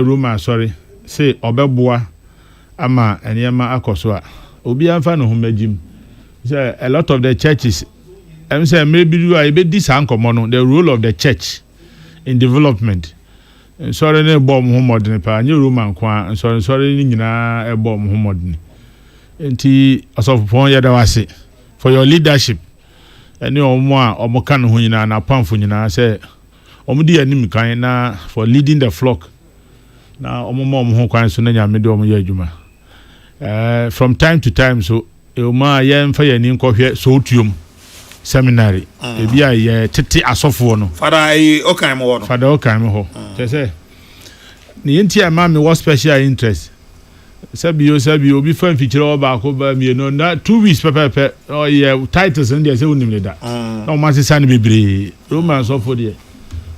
Roma sorry say obeboa ama enema akoso a obi amfa no homagim say a lot of the churches say maybe you are be this ankomo no the role of the church in development sorry ne bom homodin pa nye Roman kwa sorry ni nyina e bom homodin enti asofo ya da wase for your leadership ene omo a omo kan ho nyina na pamfo nyina say omo di anim kan na for leading the flock na omo ho kwan so na nyame de omo ya adwuma from time to time so ma ya mfa ya ni nkɔhwɛ so tuom seminary e bia ye tete asofo no fada okan mo no fada okan mo ho say ni enti ama me what special interest sabi obi fan feature oba ko ba mi no na 2 weeks pepe oh yeah titles and they say unim le da na o ma se san bebre Roman so for there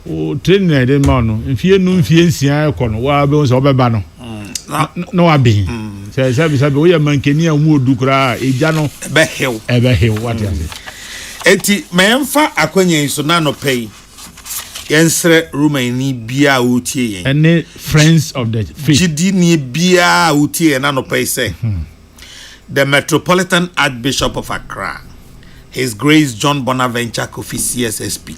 o training na dey ma no mfie nsia ekɔ no wa be so obeba no no wa be say sabi o ya mankeni amu odu kra eja no ebe hew what you say enti memfa akwanya so na no pay yensre Romani bia utie yen any friends of the faith gidi ni bia utie na no pay say the Metropolitan Archbishop of Accra, His Grace John Bonaventure Kofi CSSP,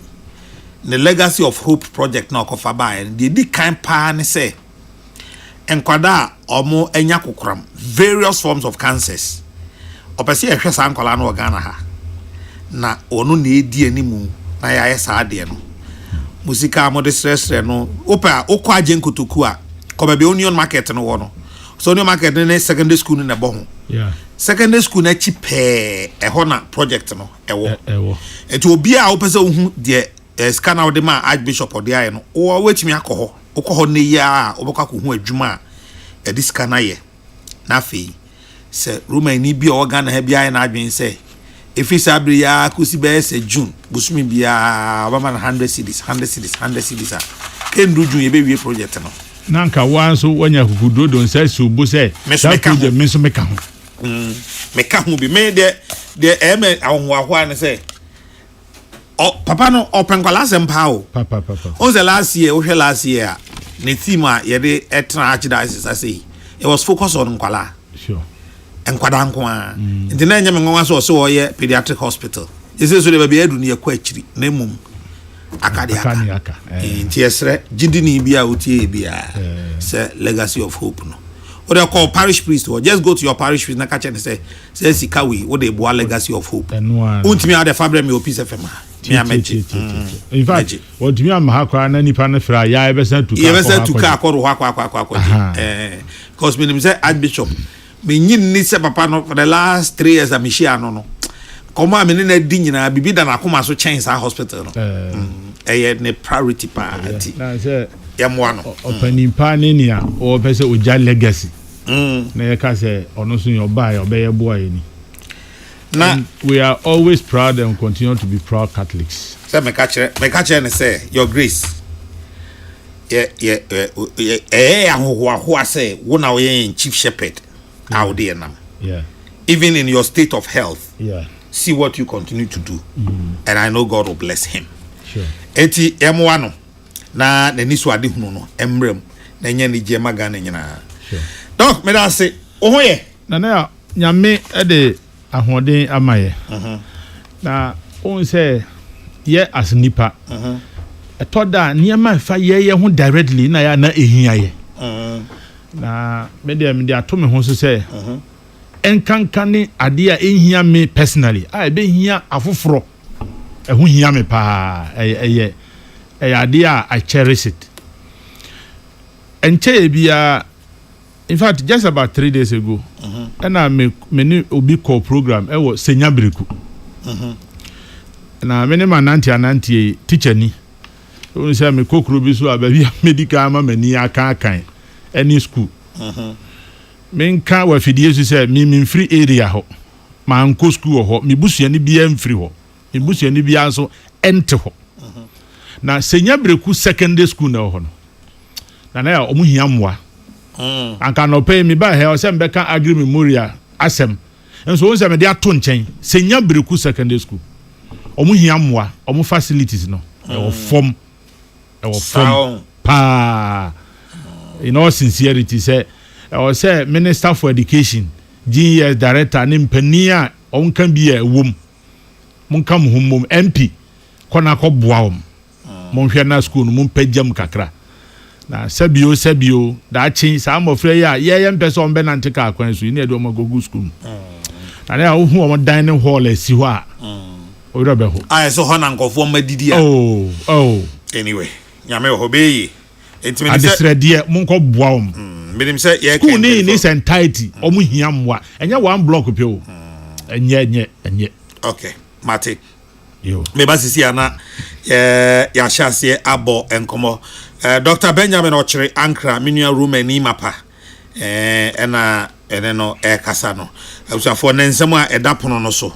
the Legacy of Hope project na kofa ba di kan pa ne say enkwada omo enya kokram various forms of cancers opese ehwe sa ankwala na Ghana ha na onu na edi animu na ya sa de no musika mo de stress no opa okwa agen kotoku a ko be Union Market no wo no so Union Market ne secondary school ne bo ho yeah secondary school na chipe ho na project no ewo eto obi a opese ohu de scanner of the man Archbishop of the eye no o wetimi akọ ho ne ya obekwa ko hu adwuma e dis scanner ye na fe se Romani bi o Ghana ha bia na adwen se efisa abre ya kusi be se June busumi bia obama 100 cities a kendu June ye be wie project no nanka wanso wanya kukudo don say subu say that project me so meka ho meka ho bi me de eme ahwo an say oh papa no open class empower papa on the last year ne theme a ye de etra archdiocese say it was focused on nkwala sure enkwada nko a nti na nyame ngonwa so ye pediatric hospital ese so de ba be adu ne yakwa akiri na mum akadiaka nti esre gidi ni bia otie bia say Legacy of Hope no or they call parish priest or just go to your parish priest na catch and say sikawi what they boa Legacy of Hope untimi ade fabre me opise fema in fact what me am ha kwa na nipa na fra ya e be san tuka akoro kwa because me say Archbishop me nyin ni se papa no for the last 3 years am share no come am ni na di nyina bibi da na akoma so change sa hospital no ne priority party na say yamwa no opening pa ni ni a o pese oja legacy na ye ka say ono so your buy obeye boy ni na we are always proud and continue to be proud Catholics. Say me catch and say your grace ahụhụ say wona we chief shepherd out there now. Yeah. Even in your state of health. Yeah. See what you continue to do. And I know God will bless him. Sure. Eti M1 na nisu ade hunu no emrem na nya ni jema Ghana nyina. Sure. Donc me da say ohoye na nyame e de ahoden amaye. Na on say ye as nipa. Etoda niema fa ye ho directly na ya na ehia ye. Na me de atome ho so say enkankane ade a ehia me personally a be hia afoforo eho hia me pa eye ade a I cherish it. Enche bia in fact just about 3 days ago and I me ni obi call program e wo Senyabreku na me ne mananti teacher ni o say me Kokrokoo bi so ababi medical ma mani aka any school menka wa fidie so say me free area ho ma nko school ho me busua ni bia mfiri ho me busua ni bia so ente ho na Senyabreku secondary school na ho no na ya omu hia mwa anka no pay me ba he o say mbeka agri memorial asem enso won say me dey ato nchen Senyabreku secondary school omu hia mwa omu facilities no e wo form pa in all sincerity say or say Minister for Education GES director nim pania on can be a womb mun kam hum MP kona ko boa mon hwe na school mun pejam kakra na sabio da chin sa amofre ya ye mpese on be na nteka akwan so ine do magogu school na na wo hu o dining hall esi ho a o do be ho so ho na nkofo madidi a anyway nyame ho be yi entimi se de mun ko boa menim se ye school ni entirety o mu hia mwa enye one block pe o enye okay mate yo me ba sisi ana ya shase abo enkomo Dr. Benjamin Ochre Ankra Minua Room and Imapa no kasa no for nensem a edapono no so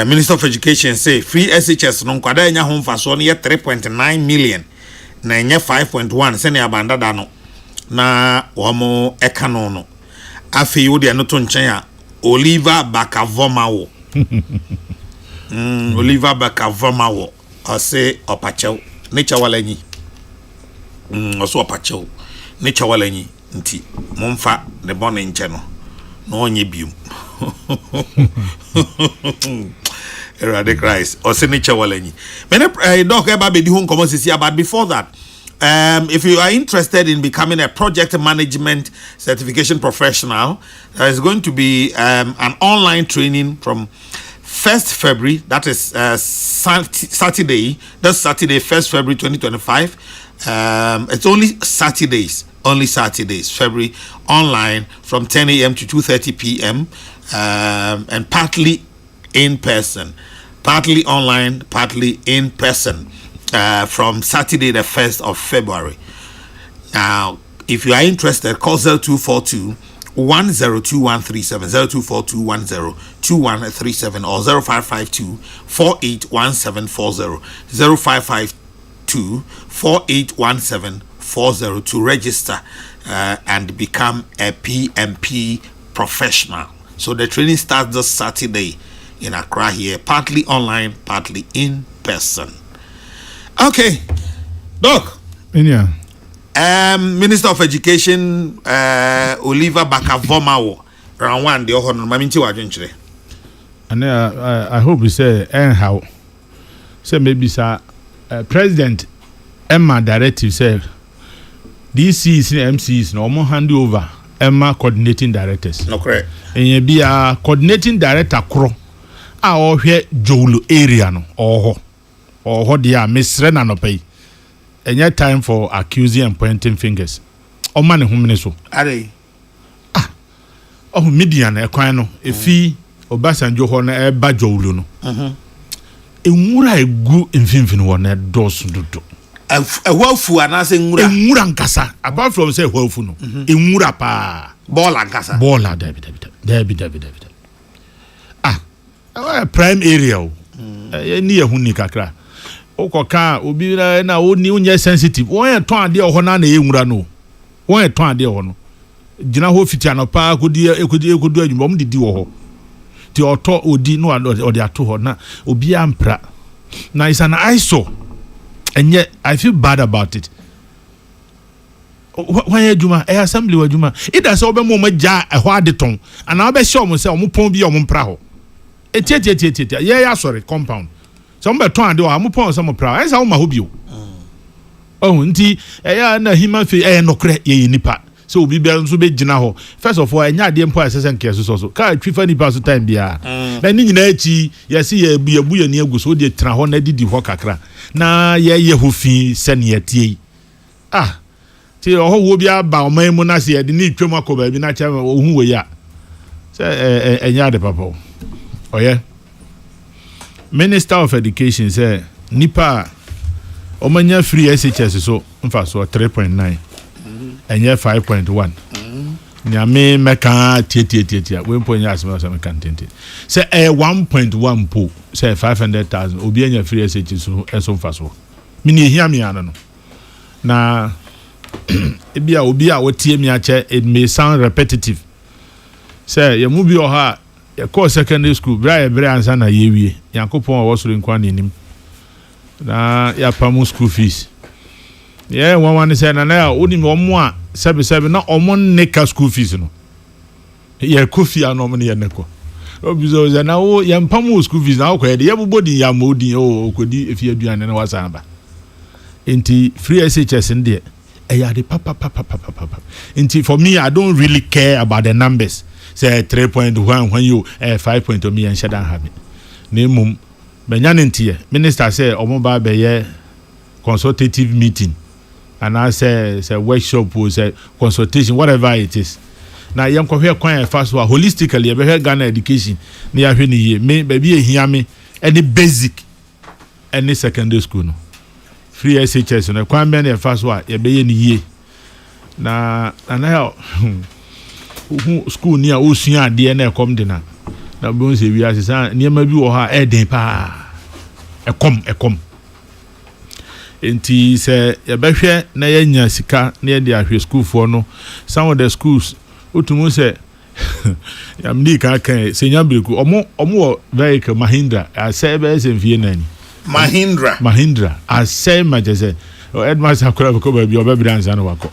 Minister of Education say free SHS no kwada nya ho mfaso no 3.9 million na nya 5.1 se na abanda da no na omo eka no afi wo de no to nchen a Oliver Bakavomawo Oliver Bakavomawo ose opachew ne chawalanyi oso opachew ne chawalanyi nti momfa ne bone nche no na onye bium Erade Christ ose ne chawalanyi mene doc eba be di ho nkomo sisi about before that. If you are interested in becoming a project management certification professional, there is going to be an online training from 1st February, that is Saturday, that's Saturday, 1st February 2025. It's only Saturdays, February, online from 10 a.m. to 2:30 p.m. And partly in person, partly online, partly in person. From Saturday the 1st of February. Now, if you are interested, call 0242 102137 0242 102137 or 0552 481740 0552 481740 to register and become a PMP professional. So the training starts this Saturday in Accra here, partly online, partly in person. Okay, Doc. Yeah. Minister of Education, Oliver Bakavomawo, round one, the Ohon, Maminti Wajenchre. And I hope you say, anyhow, say maybe, sir, President Emma directive said, DCs and MCs no more hand over Emma coordinating directors. No, correct. And you be a coordinating director, Kro, our here, Jolo area, no, or what dear Miss Rena no pay. And yet time for accusing and pointing fingers. Oh man, whom so. Are they? Oh, median, a quino, a fee, or Bassanjo Horner, a bajoluno. And would I go in Finfin one at Dawson do? A wofu and I say Murankasa, apart from say Wolfuno, in Murapa, Bola Casa, Bola, David. Prime area, near Hunikakra. Okoka obi na oni unye sensitive won ton ade ohona na enwura no won ton ade ohono gina ho fiti anopa ekodu adwuma om didi wo ho ti oto odi no ode ato ho na obi ampra na is an ISO and yet I feel bad about it. Why adwuma assembly adwuma it does obe mo magya ehwo adeton ana obe hye omo se omo pon bi omo mpra ho etietietietieti ye ya sorry compound. Some be ton de o amupon some pra ensa wo ma ho bio nti ya na human face no kre ye nipa so obi bia nso be gina ho first of all enya ade mpo asesen ke so ka twifa nipa so time bia na ni nyina achi yesi ye bu ye ni aguso o de tra ho na didi ho kakra na ye ho fi sene yatie ti ho wo bia ba o man mu na se ye de ni twam akoba bi na cha ohun we ya se enya de papa oye Minister of Education say nipa omanya free SHS so mfa so 3.9 enye 5.1 nyame meka tietietia we mponya asema so meka ntente say 1.1 po say 500,000 obi anya free SHS so eso mfa so mini ehia me ana no na ebia obi a wotie mi ache it may sound repetitive say ye mu bi o ha ya call secondary school bra ansa na yewie yankopon a wosoro nkwa nenim na ya pamu school fees one say na ya oni mo a sebi na omo neka school fees no ye kofi anom ne ye neko obizo ze na wo ye mpam school fees na wo ye bobodi ya modi o kodi efi aduane na wasamba enti free SHS ndie eya de papa enti for me I don't really care about the numbers say 3.1 when you 5.0 me and shadan have na mum benya ntie minister say omo ba be ye consultative meeting and I say workshop or say consultation whatever it is na yam ko hwe kwan fast wa holistically e be hwe Ghana education na ya hwe ni ye me baby ehia me any basic any secondary school no free SHS no kwan be na fast wa e be ye ni ye na school ni a osua ade na ekom de na bon se wi asesa niam bi wo ha e den pa ekom enti se ye behwe na yanya sika na ye de ahwe school for no some of the schools otumu se yamdi kan senya breku omo vehicle Mahindra ase be se mfie nani Mahindra ase majese headmaster akora ko ba bi obebranza no wako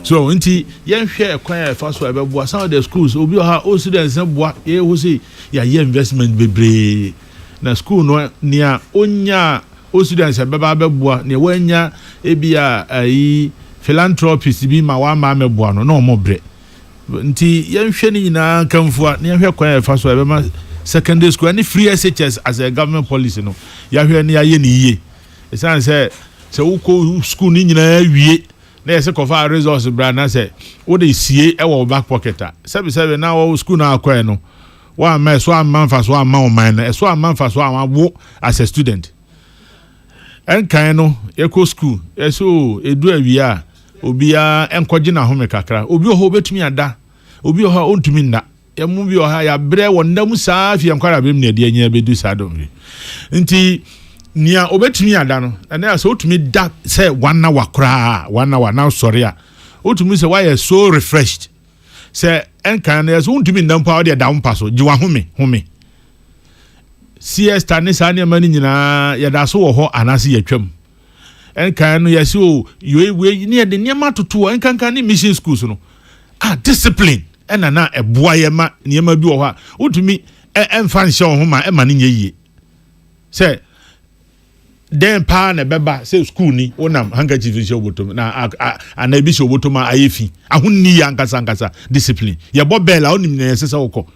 so enti yen hwe kwan fa so ebeboa some of the schools obi ha o students boa ye ho say ya investment bebre na school no nia onya o students beba beboa ne wanya ebia ayi philanthropist bi ma wa ma meboa no na omo bre nti yen hwe ni nyina kamfua ne hwe kwan fa so ebema secondary school any free SHS as a government policy no ya hwe ni aye ni yie esan say uko school ni nyina wie na yese kofa resource bra na say wo de sie e wo back pocket a sebi na wo school na akwa no wa ma so amman so amman o man na so amman so amman wo as a student en kan no yeko school eso edu awia obia enkoje na home kakra obi ho betumi ada obi ho ontumi nda emu bi ho ya bre wonda saa fi enkwara bem na de anya bedu saa dom nti nia obetumi ada no na so otumi da say 1 hour kra 1 hour now sorry a otumi say why so refreshed say enkan na so ontumi nda mpa o de da mpa so jiwa home CS tane saa ne mani nyina ya da so wo ho anase yatwam enkan no yesi o we ne de niam atoto enkan ne mission schools no discipline na eboa ye ma niam bi wo ho otumi emfa nhyɛ wo ho ma ema ne nyeyie say den pa na beba say school ni wonam handkerchief nhyɛ obotom na ana bi hyɛ obotom ayefi ahunni ya nkasa discipline ye bo bella onim na yesesa wokɔ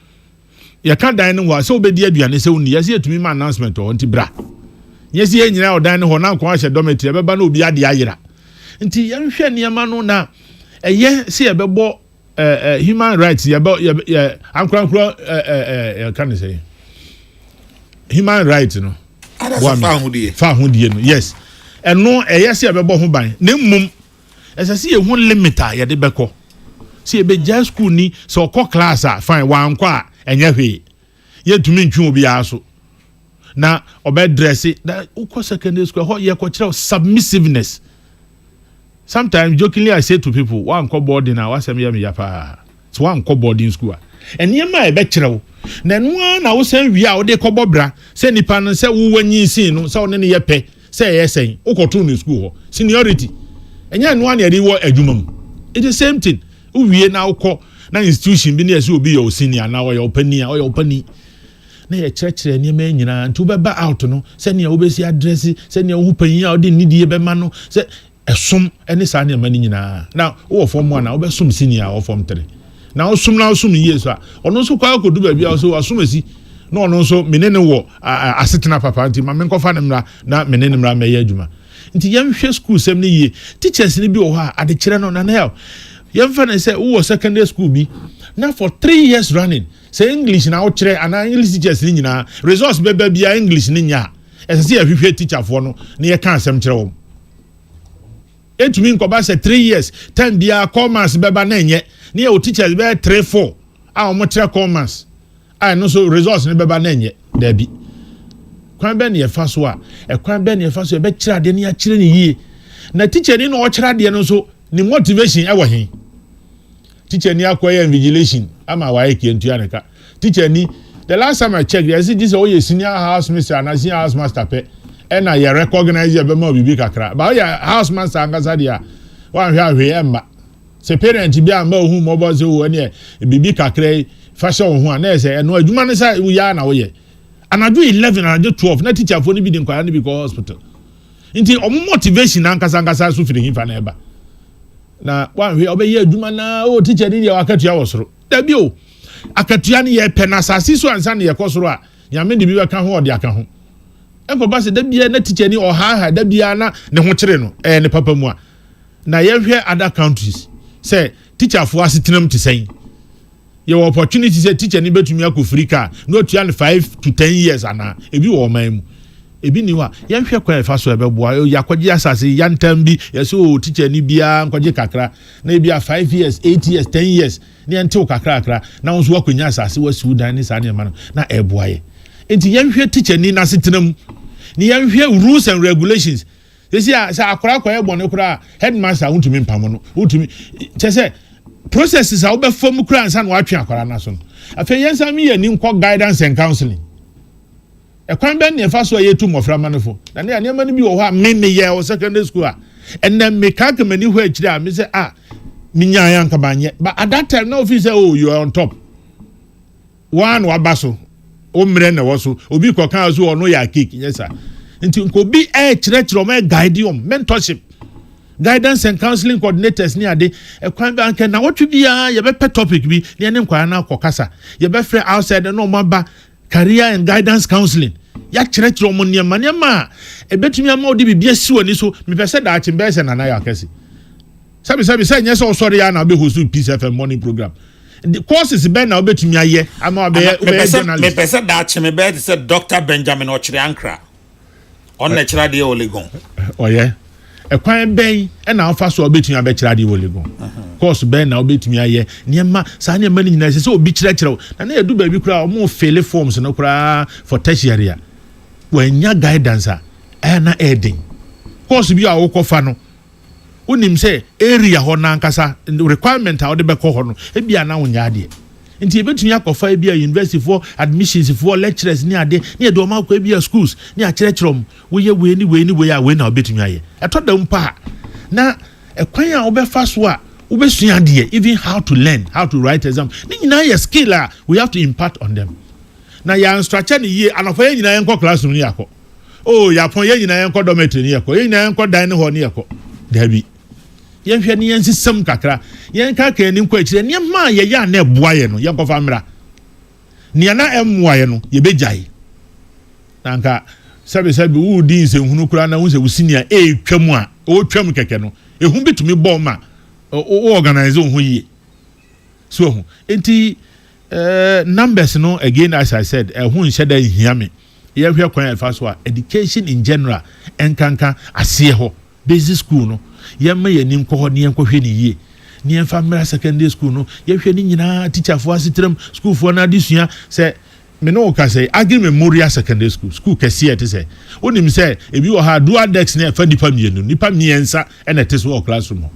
ye ka dan ne ho say obedi aduane say wonni yesi etumi ma announcement o nti bra yesi ye nyina odan ne ho na nkwa hyɛ dormitory beba na obi ade ayira nti ye nhwɛ niam no na eye say ye bebo human rights ye ankrankro can say human rights no fa hodie no yes eno eyese e bebo ho ban na mmom esese ye ho limit a ye de beko se e be ja school ni so ko class a fine wan kwa enye hwe ye tumi ntwe obi aso na obe dress na uko secondary school ho ye ko kire submissiveness. Sometimes jokingly I say to people wan ko boarding na wasem ye me yapa so wan ko boarding school and ye ma e be kire na no na wo san wi a wo de kobobra se nipa no se wo wanyi sin no se wo ne ye pe se ye sen wo koto no school ho seniority enya no na ye wo adwuma mu it is same thing wo wie na wo ko na institution bi na ye se obi ye senior na wo ye opani o ye opani na ye church ne ma nyina ntu be ba out no se ne wo be si address se ne wo panyi a wo de nidie be ma no se esom ene sa ne ma ni nyina na wo form 1 na wo be som senior wo form 3 na osum yesu a ono so kwa kodu ba bia so asumasi na ono so menene wo asetena papa nti ma menkofa ne mra na menene mra meye adwuma nti yemhwe school sem ne ye teachers ne bi wo ha ade kire no na na yemfa ne say wo secondary school bi na for 3 years running say English na wo kire ana English teachers ni nyina resource beba bia English ni nya esese ya hwehwe teacher fo no ne ye kan asem kire wo etumi nkoba say 3 years time bia commerce beba na enye ne o teachers be 3-4 a o mo tre commerce a no so resource ne beba na enye da bi kwan be ne ye fa so a kwan be ne ye fa so be kira de ne ya kire ne yie na teacher ni no o kira de no so ni motivation e wo hen teacher ni akoye invigilation ama wa eke ntua ne ka teacher ni the last time I checked there this oh ye senior house master and senior house master pe e na ye recognize ye be ma bibi kakra ba ya house master angasa dia wan hwa hwe emma se parent bi amba ohu mo bo se wo ne bibi kakra fa hye wo ho na se no adwuma ne sa wo ya na wo ye anadu 11 anadu 12 na teacher fo ni bi di nkwara ni bi go hospital nti omo motivation ankasa so firi hinfa na eba na wan hwe obeye adwuma na o teacher ni ye wakatua wo soro da bi o akatua ni ye pe na asase so ansa na ye kosoro a nyame de bi beka ho ode aka ho enko ba se da bia na teacher ni oha da bia na ne ho kire no ne papa mu a na ye hwe other countries say teacher fo asetenam te sen your opportunity say teacher ni betumi akofiri ka no tua 5 to 10 years ana ebi wo man mu ebi ni wa ye hwe kwa fa so ebeboa yakwaje asase yantam bi ye so teacher ni bia nkwaje kakra na ebi 5 years 8 years 10 years ni ente kakra na won so akonya asase wa Sudan ni sa ne ma na eboa ye enti ye hwe teacher ni na setenam ni ye hwe rules and regulations yesi sa akora kwa ebone kura headmaster untumi mpamo no untumi chese processes a obe form kura ansa na watwe akora na so no afi yensa mi ye ni nko guidance and counseling ekwan ben ne fa so yetu mofra manofo na ne anema ni bi wo ha me ye o secondary school a enne me ka ka mani ho akire a me say minya yan ka banye but at that time no officer oh you are on top one wabaso o mre na wo so obi ko kan so ono ya cake yes nti nko bi chire o guide you mentorship guidance and counseling coordinators ni ade ekwan ba anke na wotwe bia ye be topic bi ne nkwa na akokasa ye be free outside no maba career and guidance counseling ya chire o mo niema ebetumi ama odi bibia si woni so me pese da achi be se na na ya kesi sabi say nyese o sorry ya na be host Peace FM morning program the courses be na obetumi aye ama be journalist me pese da achi me be say Dr. Benjamin Ochire Ankra on natural de Olegon oye ekwan ben e na afa so obetumi abekira de Olegon course ben na obetumi aye niema sa niema ni nyina se obi kire na edu ba bi kura o mo fill forms no kura for tertiary a wanya guidance a na edin course bi a wo kofa no unim say area ho na nkasa requirement a wo de be ko ho no e bia na wonya ade nti ebetumi akofa bia university for admissions for lecturers ni ade ni e do ma ko bia schools ni a kirekirom wo ye we ni a we na obetumi aye eto da mpa na ekwan a wo be fa so a wo be sua ade even how to learn how to write exam ni nyina ye skill a we have to impart on them na ya structure ni ye anofo ye nyina ye nko classroom ni yakọ oh ya pon ye nyina ye nko dormitory ni yakọ ye nyina ye nko dining hall ni yakọ dabi ye hwe ni ye sisem kakra ye nka ka ni nko akire ni ma ye ya na eboa ye no ye nko famra ni na emwa ye no ye bejai na nka sabi wo di nse hunu kura na wo se wusinia twam a o twam keke no ehun bitumi bɔ ma o organize ho yi so enti numbers no again as I said ehun hyeda hia me ye hwe kwan alfa so education in general enkanka ase ho basic school no ye ma ye nim ko ho ne enkohwe ni yie ni enfamra secondary school no ye hwe ni nyina teacher fo asitram school fo na adisua se me no ka say Agri Memorial Secondary School kese ete say onim say ebi wo ha dual desk na fa nipa miensa na teso classroom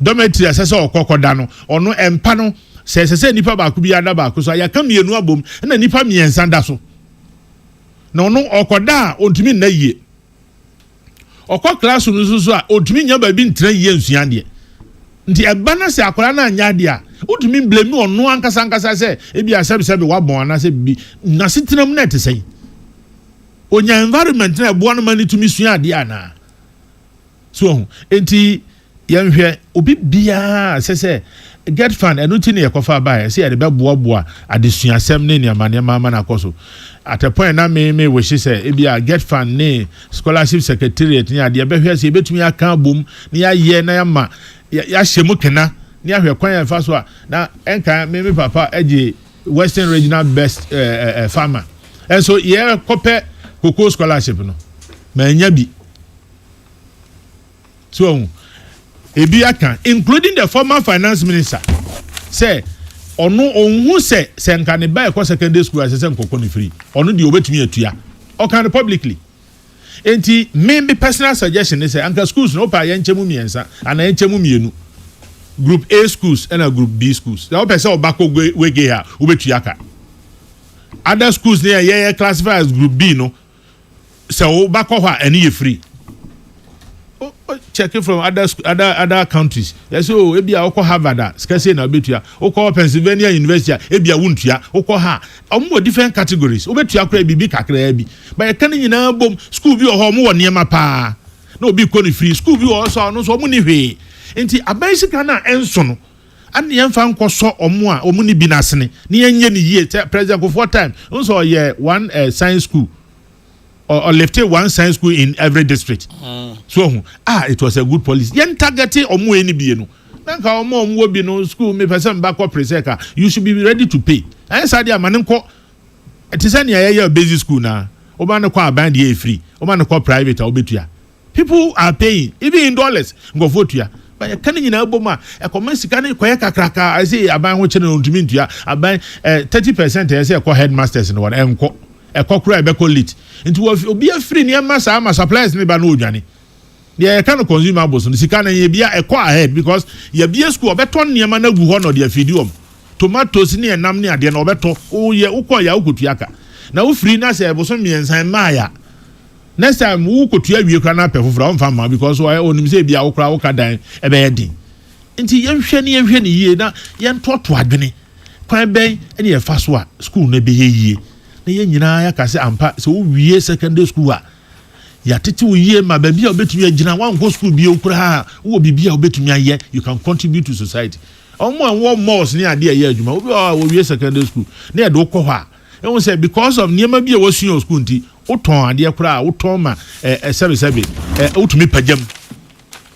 dormitory asese okokoda no ono empa no se nipa ba ku bi ada ba ku so ya ka mienu abom na nipa miensa da so na ono okoda ontumi na yie okọ classroom so a ontumi nya ba bi ntra yie nsua de nti eba na se akora na anya de a utumi blame onu ankasa se ebi asabi wabon na se bi na sitinam na te sei onya environment na ebo no mani tumi sua ade ana so enti yenhwe obi bia se get fund enu ti ne yakofa ba se ye be boaboa adesua sem ne ne ma na koso at a point na me we say ebi get fund ne scholarship secretariat ne ade be hwe se betumi aka bom ne ya ye na ya ma ya hyemu kena ni ahwe kwan ya fa so a na enka me papa eje Western Regional Best Farmer and so ye kope Kokrokoo scholarship no ma nya bi so ebi aka including the former finance minister say onu onhu se nka ne ba ekọ secondary school as nkoko ni free onu de obetumi atua o kan publicly enti me personal suggestion is say anka schools no pa ye nchemu miensa ana ye nchemu mienu group A schools and a group B schools. The opposite of Bako Wege here, Ubetuyaka. Other schools there, yeah, classified as group B, no. So Bako and you free. check it from other countries. Yes, so ebi a oko Harvard, skase na obetua, oko Pennsylvania University, ebi a wuntua, oko ha. Omo different categories. Obetua kra bibi kakra bi. But you can nyina bom school bi ho mo niema pa. Na obi ko ni free school bi also no so omo ni hwe. Enti abensika na enso no. Ani yemfa nkoso omo a omo ni bi nasene. Ni yenye ni yie president for time. Unso ye one science school. Or left one science school in every district. So it was a good policy. Yen targeting omo eni bi no. Nanka omo bi no school me person back up preseka. You should be ready to pay. I said ya manenko it is any a basic school na. Oba no kwa band ye free. Oba no kwa private obetua. People are paying even in dollars. Go vote ya. But you can't in Obama a commence can kweka I say aban ho chene ntumi ntua aban 30% I say kwa headmasters in one enko e kokura be ko lit into obi afiri ne masa ama suppliers ne ba no odwane they can consume abos no sika na ye bia e kwa ahead because ye bia school obeton ne ma na gu ho no de afidium tomatoes ne enam ne ade na obeto o ye ukoya ukotuaka na wo free na say eboso miensan maaya next time wo kotua wie kra na pefofra on fama because why onim say bia wo kra wo kadan e be yedin nti yenhwe ne yie na yentoto adwene kwan ben e ye fa so a school na be yie na ye nyina ya kase ampa so wo wie secondary school a ya tete wo yie ma ba bia obetumi agina wan go school bi okura ha wo bibia obetumi aye you can contribute to society omo anwo malls ni ade aye adwuma wo wie secondary school na ye do kɔ hɔ a e won say because of niema bia wo senior school nti uton ade kura uton ma sebe utumi pagam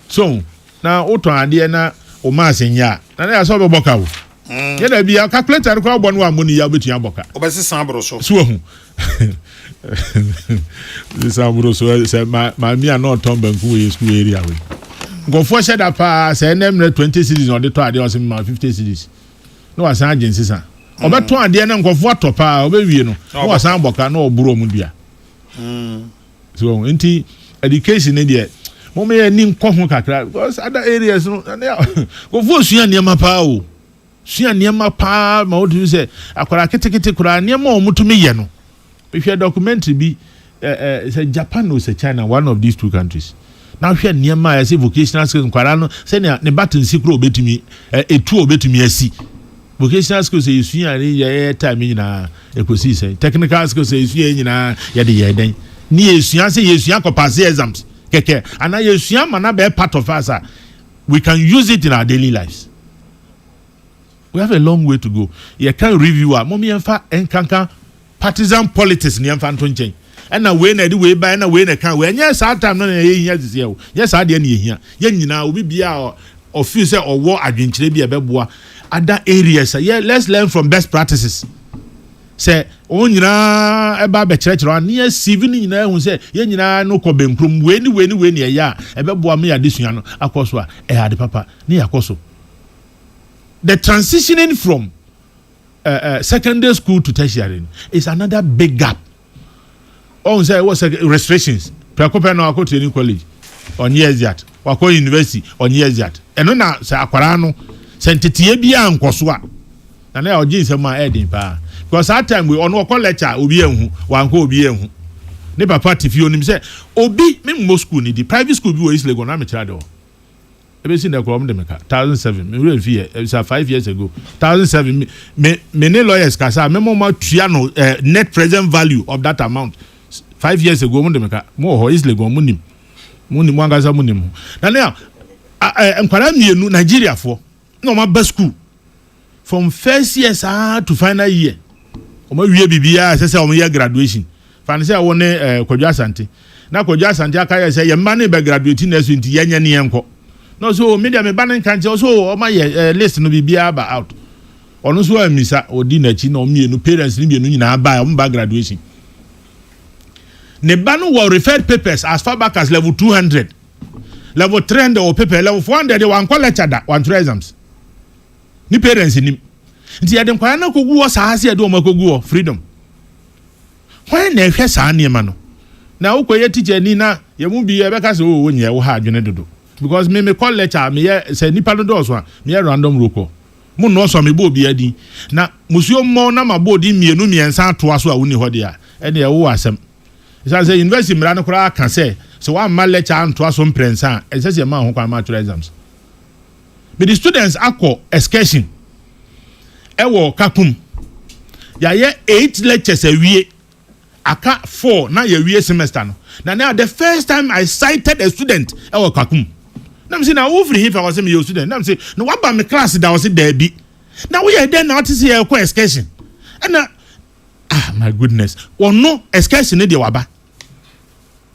so na uton ade na o ma senya na na so be boka wo ye da bia calculator ko abɔ no amoni ya betu aboka obese san bro so hu this abro so say ma mi na uton banku we school area we go for shed up say nem 20 cities on the to ade o say ma 50 cities no wasan agency san obeton ade na nkofo atopa obewie no no wasan boka na oburo mu dua so inti education there mama ya ni nko ho kakra because other areas no go for sua niam pa o sua niam pa ma o do say akwara ketekete kura niam o mutumi ye no be share documentary bi say Japan or say China, one of these two countries now hwe niam ma say vocational skills kwara no say ne batten sikro obetumi etu obetumi asi vocational skills say sua ye time nyina ekosi say technical skills say sua nyina ye de ye den ni esua say esua ko pass exams keke and esua ma na be part of us we can use it in our daily lives. We have a long way to go. You can review our mommy enfa enkankan partisan politics ni enfa ntonchen and na we na di we buy na we na kan we nya sa time no na ye hia dise o nya sa de na ye hia ye nyina obi bia office say owo adwenkyere bia beboa other areas let's learn from best practices. Say on nyina eba be kyerɛkyerɛ an ye civil nyina hu say ye nyina no kɔ benkrum we ni ya ebeboa me ya desua no akoso a ade papa ni yakoso. The transitioning from secondary school to tertiary is another big gap. On say what restrictions preoccupy no akɔ training college on years yet wakɔ university on years yet eno na say akwara no sentete bia nkoso a na oji nsema edin pa because that time we on call lecture obi ehun wan ko obi ehun ne papa tifi onim say obi me mo school ni the private school bi wo is Lagos na me kira do e be sin the from dem ka 2007 me real fear it was 5 years ago 2007 me ne lawyers ka say me mo ma tua no net present value of that amount 5 years ago mo dem ka mo ho is Lagos mo nim angasa mo nim na now enkwara mienu Nigeria for no ma ba school from first year to final year omo wie bibia say omo year graduation fan say won Kwadwo Asante na Kwadwo Asante aka ye say ye ma ne be graduate na so nti yenya ne yenko no so media me ban kan je so omo ye list no bibia ba out ono so amisa odi na chi na omienu parents ni bienu nyina ba omo ba graduation ne ba no were referred papers as far back as level 200 level 300 or paper level 400 they wan call lecture that one exams ni parents ni nti yade nkwara na kogu wo saase yade o makogu wo freedom why na ehwe saa niema no na wo koye teacher ni na ye mu bi ye be ka se wo nye wo ha adwene dodo because me call lecture me ye say nipa no do so a me ye random roko mu no so me bo bi adi na musuo mo na mabo di mienu miensa to aso a woni ho de a ene ye wo asem say university mra no kura ka say so one man lecture and to some prensa and says your man who come out to exams. But the students akọ excursion. Ewo Kakum. Ya 8 lectures a week. Aka 4 na ye wie semester no. Now the first time I cited a student ewo Kakum. Now I'm saying now over here if I was a student. Now I'm saying no what about my class that was there be. Now we are there now to see a excursion. And my goodness. One no excursion in the waba.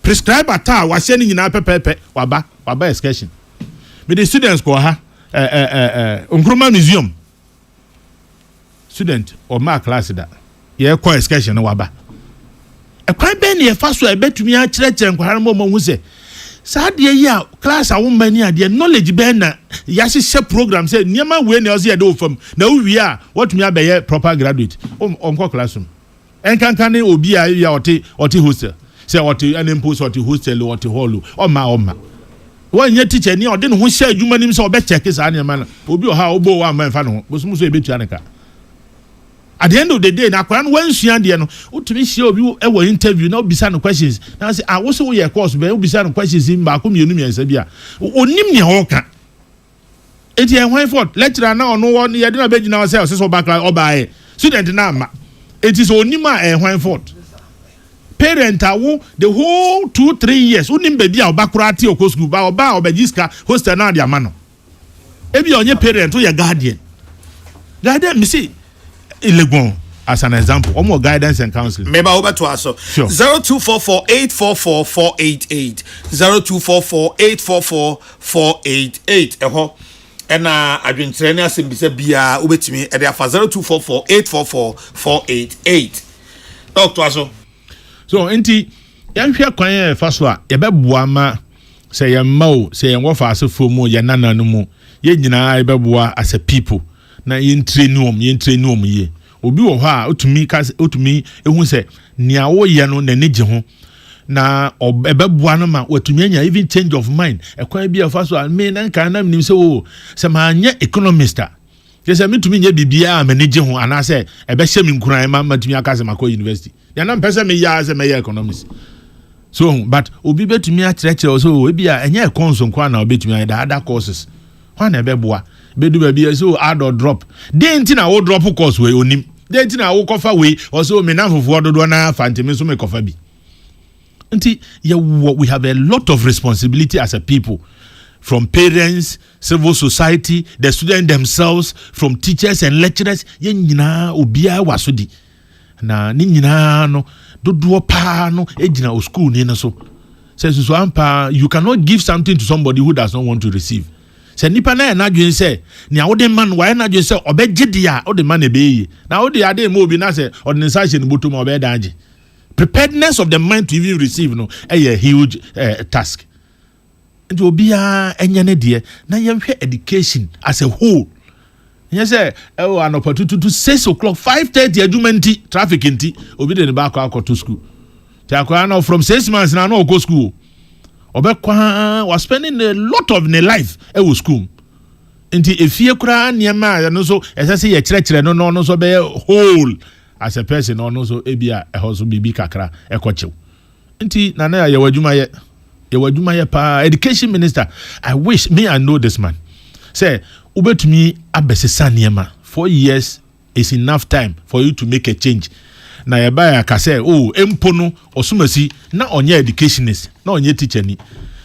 Prescribe ata was sending in pepe waba excursion. But the students go Nkrumah Museum. Student or my class that. Yeah, quite excursion no waba. A quite benny a fast way bet to me a church and Quaramo who say. Sadia ya class a woman near the knowledge banner. Yashi share program said Niama when you see a do from now we are what me a proper graduate on classroom. And can obi a or tea hostel. Say what an impulse or to hostel or to hall or ma. One year teacher near didn't who share human names or bet check his annual man. Obi how obo one man fan was most a bit Janica. At the end of the day, now when she and the to be sure you ever interview, not be some questions. Now I say, I was away a course, but be some questions in Bakum Unimi and Sabia. O Nimni Hoka. It's a way for lecturer now, no one, you didn't bet in ourselves, so back like Oba. Student Nama. It is Onima and Winefort. Parent, I will the whole 2-3 years. Unim baby or Bakurati or Coscu, Baoba or Bajiska, host another mano. Maybe on your parent or your guardian. Guardian, me see. Illegal as an example, or more guidance and counseling. Maybe over to us. Sure. 0244-844-488. 0244-844-488. And I've been training us in Bisabia over to me at the 0244-844-488. Doctor Aso. So, Auntie, young here, quiet first one. A babuama say a mo, say a wafa so for more, yanana no more. Yen I babua as a people. Na yin train ye obi wo ha otumi ehun se nia wo ye no na neje ho na ebebua no ma watumi anya even change of mind ekwan bi afa so me na kan na nim se wo se ma anya economist je se metumi nya bibia ma neje ho ana se ebe hye mi nkuran ma matumi aka se makọ university ya na mpese me ya se me ya economist so but obi betumi a kire so e bia enya ekonso kwa na obetumi anya the other courses ho na ebeboa bedu baby so add or drop den ti na wo drop course we onim den ti na wo kofa we or so me na fofo dodo na fantemi so me kofa bi nti we have a lot of responsibility as a people, from parents, civil society, the students themselves, from teachers and lecturers. Yen nyina obia wasodi na ni nyina no dodo pa no ejina o school ni na so says so ampa you cannot give something to somebody who does not want to receive. Se nipa na na dwen se nia wo de man wa na dwen se obegye dia wo de man e be na wo de ade mo obi na se organization botom obe daje. Preparedness of the mind to even receive no a huge task. And obia enya ne de na yemhwe education as a whole. Nya say an opportunity to 6 o'clock 5:30 adwumanti traffic nti obi de ne back to school. Ti akwa na from 6 months na no go school. Obekwa was spending a lot of their life at school. Nti efie kura niema no so esase ye kire no so be whole as a person no so ebia ehoso bibi kakra ekochew. Nti na ye wadwuma ye pa education minister. I wish me I know this man. Say ubetumi abesesa niema 4 years is enough time for you to make a change. Na ye ba ya ka say empo no osumasi na onye educationist na onye teacher ni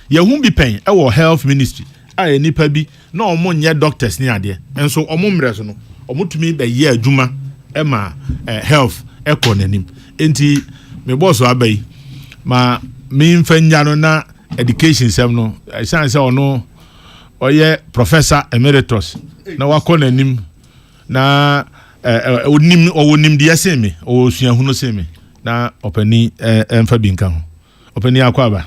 ye hu bi pen e wo health ministry a enipa bi na omo nye doctors ni ade enso omo mreso no omo tumi be ye adwuma e ma health economy enti me boss abai ma me mfanya no na education sem no san say ono oye professor emeritus na wakonanim na onim de asemi o suahunu semi na opani emfa binka ho opani akwaba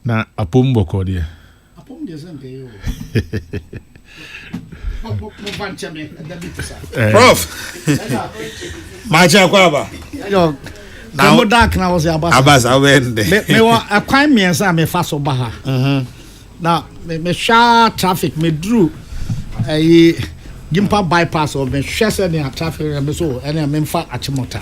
na apom boko de sempe yo prof maja akwaba yo na mo dark na was abasa wende me wa akwan miensa me fa so ba ha na me sha traffic me drew Gimpa bypass or me shese ne traffic me so ene me mfa achimota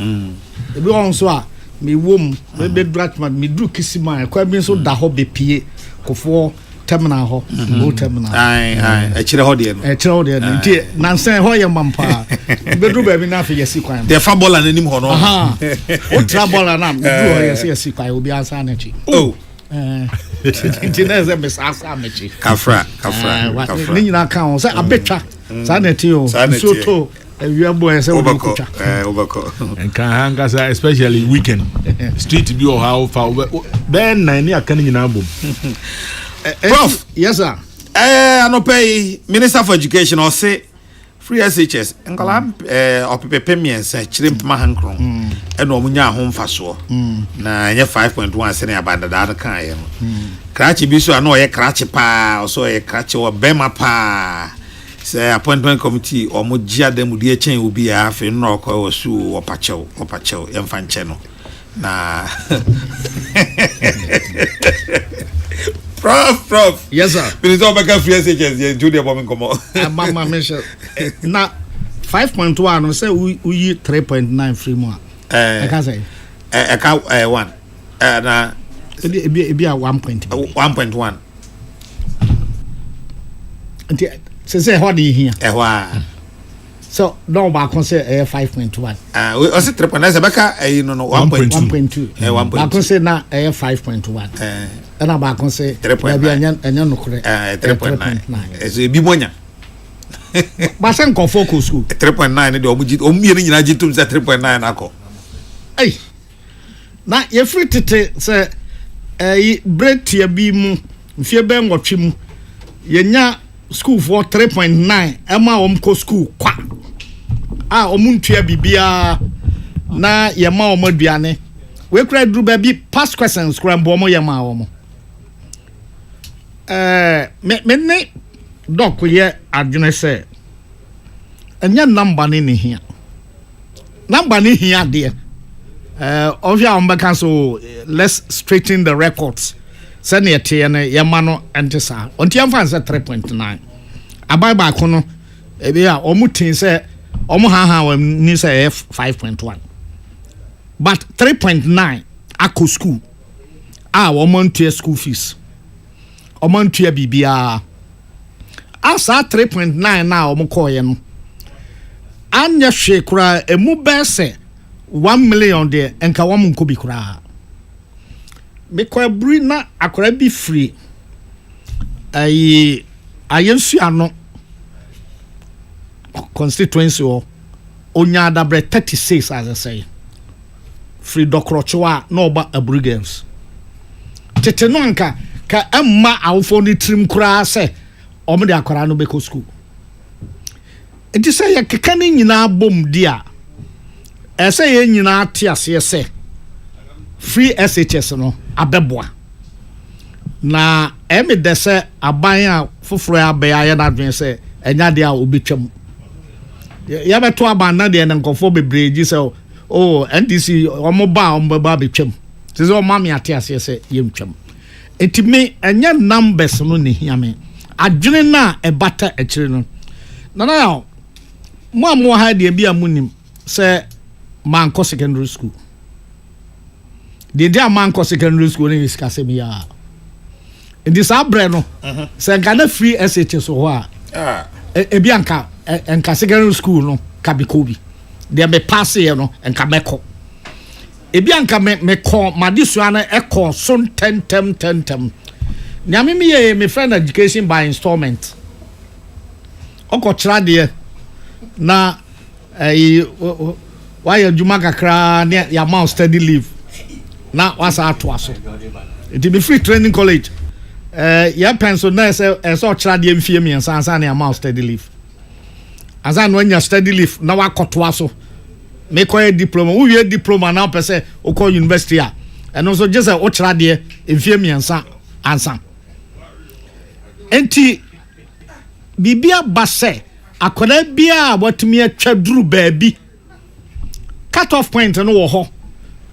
ebi on so a me wom be dratman me dru kisima kwa bi so da ho be pie kofo terminal ho go terminal ai e kire ho de no e kire ho de no nti nansen ho ye mampa be dru ba bi na afi yesi kwan de fa bola nanim ho no aha o tra bola na dru ho yesi kwan obi ansa na chi nti na ze me sa mechi kafra ni nyina kan o se abetwa sa na ti o so to we boy say we kutwa obako enka hanga sa especially weekend street bi o how far ben na ni aka nyina bom prof yes sir anopay minister for education or say free SHS nkala opepepe miensa chire ma hankron e no munya ho mfaso na nye 5.1 se na abanda da kan ye no krachi bi so ana o ye krachi pa so ye krachi wo bema pa say appointment committee or mo gia dem die chen obi a afi no ko wo su opachew emfa nche no na prof yes sir minister of free SHS ye junior bomb komo mama mention na 5.1 no say we 3.9 free more I can say e ka 1 na e be 1.1 nti say how dey here so no ba kon say 5.1 o say 3.9 say baka no 1.2 1.2 ba say na 5.1 na ba kon say 3.9 anya no kore 3.9 so bi monya ba say kon focus school 3.9 de o mie ni nyina jitum say 3.9 akọ na ye free tete say break tia bi mu mfie be nwotwe mu ye nya school for 3.9 ema ko school kwa omuntua bibia na ye ma aduane we kra dru ba bi past questions kra mbo mo ye ma omo me ne doc ye adwene se enya number ni hia number ni hia de obvia on so let's straighten the records send ye tie ne ye ma no entesa onti amfa se 3.9 abai ba ko no e be a omutin se omo ha ni se 5.1 but 3.9 akọ school omontua school fees omontua bibia asa 3.9 na omko ye no anya hwe kura emu be se 1 million de enka wom nko bi kura because bri na akora bi free ayensu ano constituency o onya adabre 36 as I say free dokrochwa no ba abrigans tete no anka ka emma awfo ni trim kura se omde akora no beko school enti say ye keka ni nyina bom dia ese ye nyina atiase se free SHS no abeboa na emi dese aban a foforo abaya ya na dwen se enya de a obetwam ya beto aban na de nkofo bebreji se NDC omo ba betwam se o mami atiase se yemtwam etimi enya numbers no ne hiame adwene na ebata ekire no na mo ha de bia munim se manko secondary school de manko secondary school ni iskasemi ya ndi sabre no se ngana free SHS ho a ebi anka secondary school no kabikobi de me pass ye no enka meko ebi anka me ko madisua na eko so tentem nyame me ye me friend education by installment oko kira de na why adwuma kakra ne ya ma study leave na wasa atoaso it be free training college ya pencil na so kira de mfie mi ansa na ya ma study leave asa no nya study leave na wakotoaso me ko diploma wo wie diploma na pese o ko university a eno so just o kira de mfie mi ansa enti bibia base akoda bia watumi atwa duru baabi cut off point no wo ho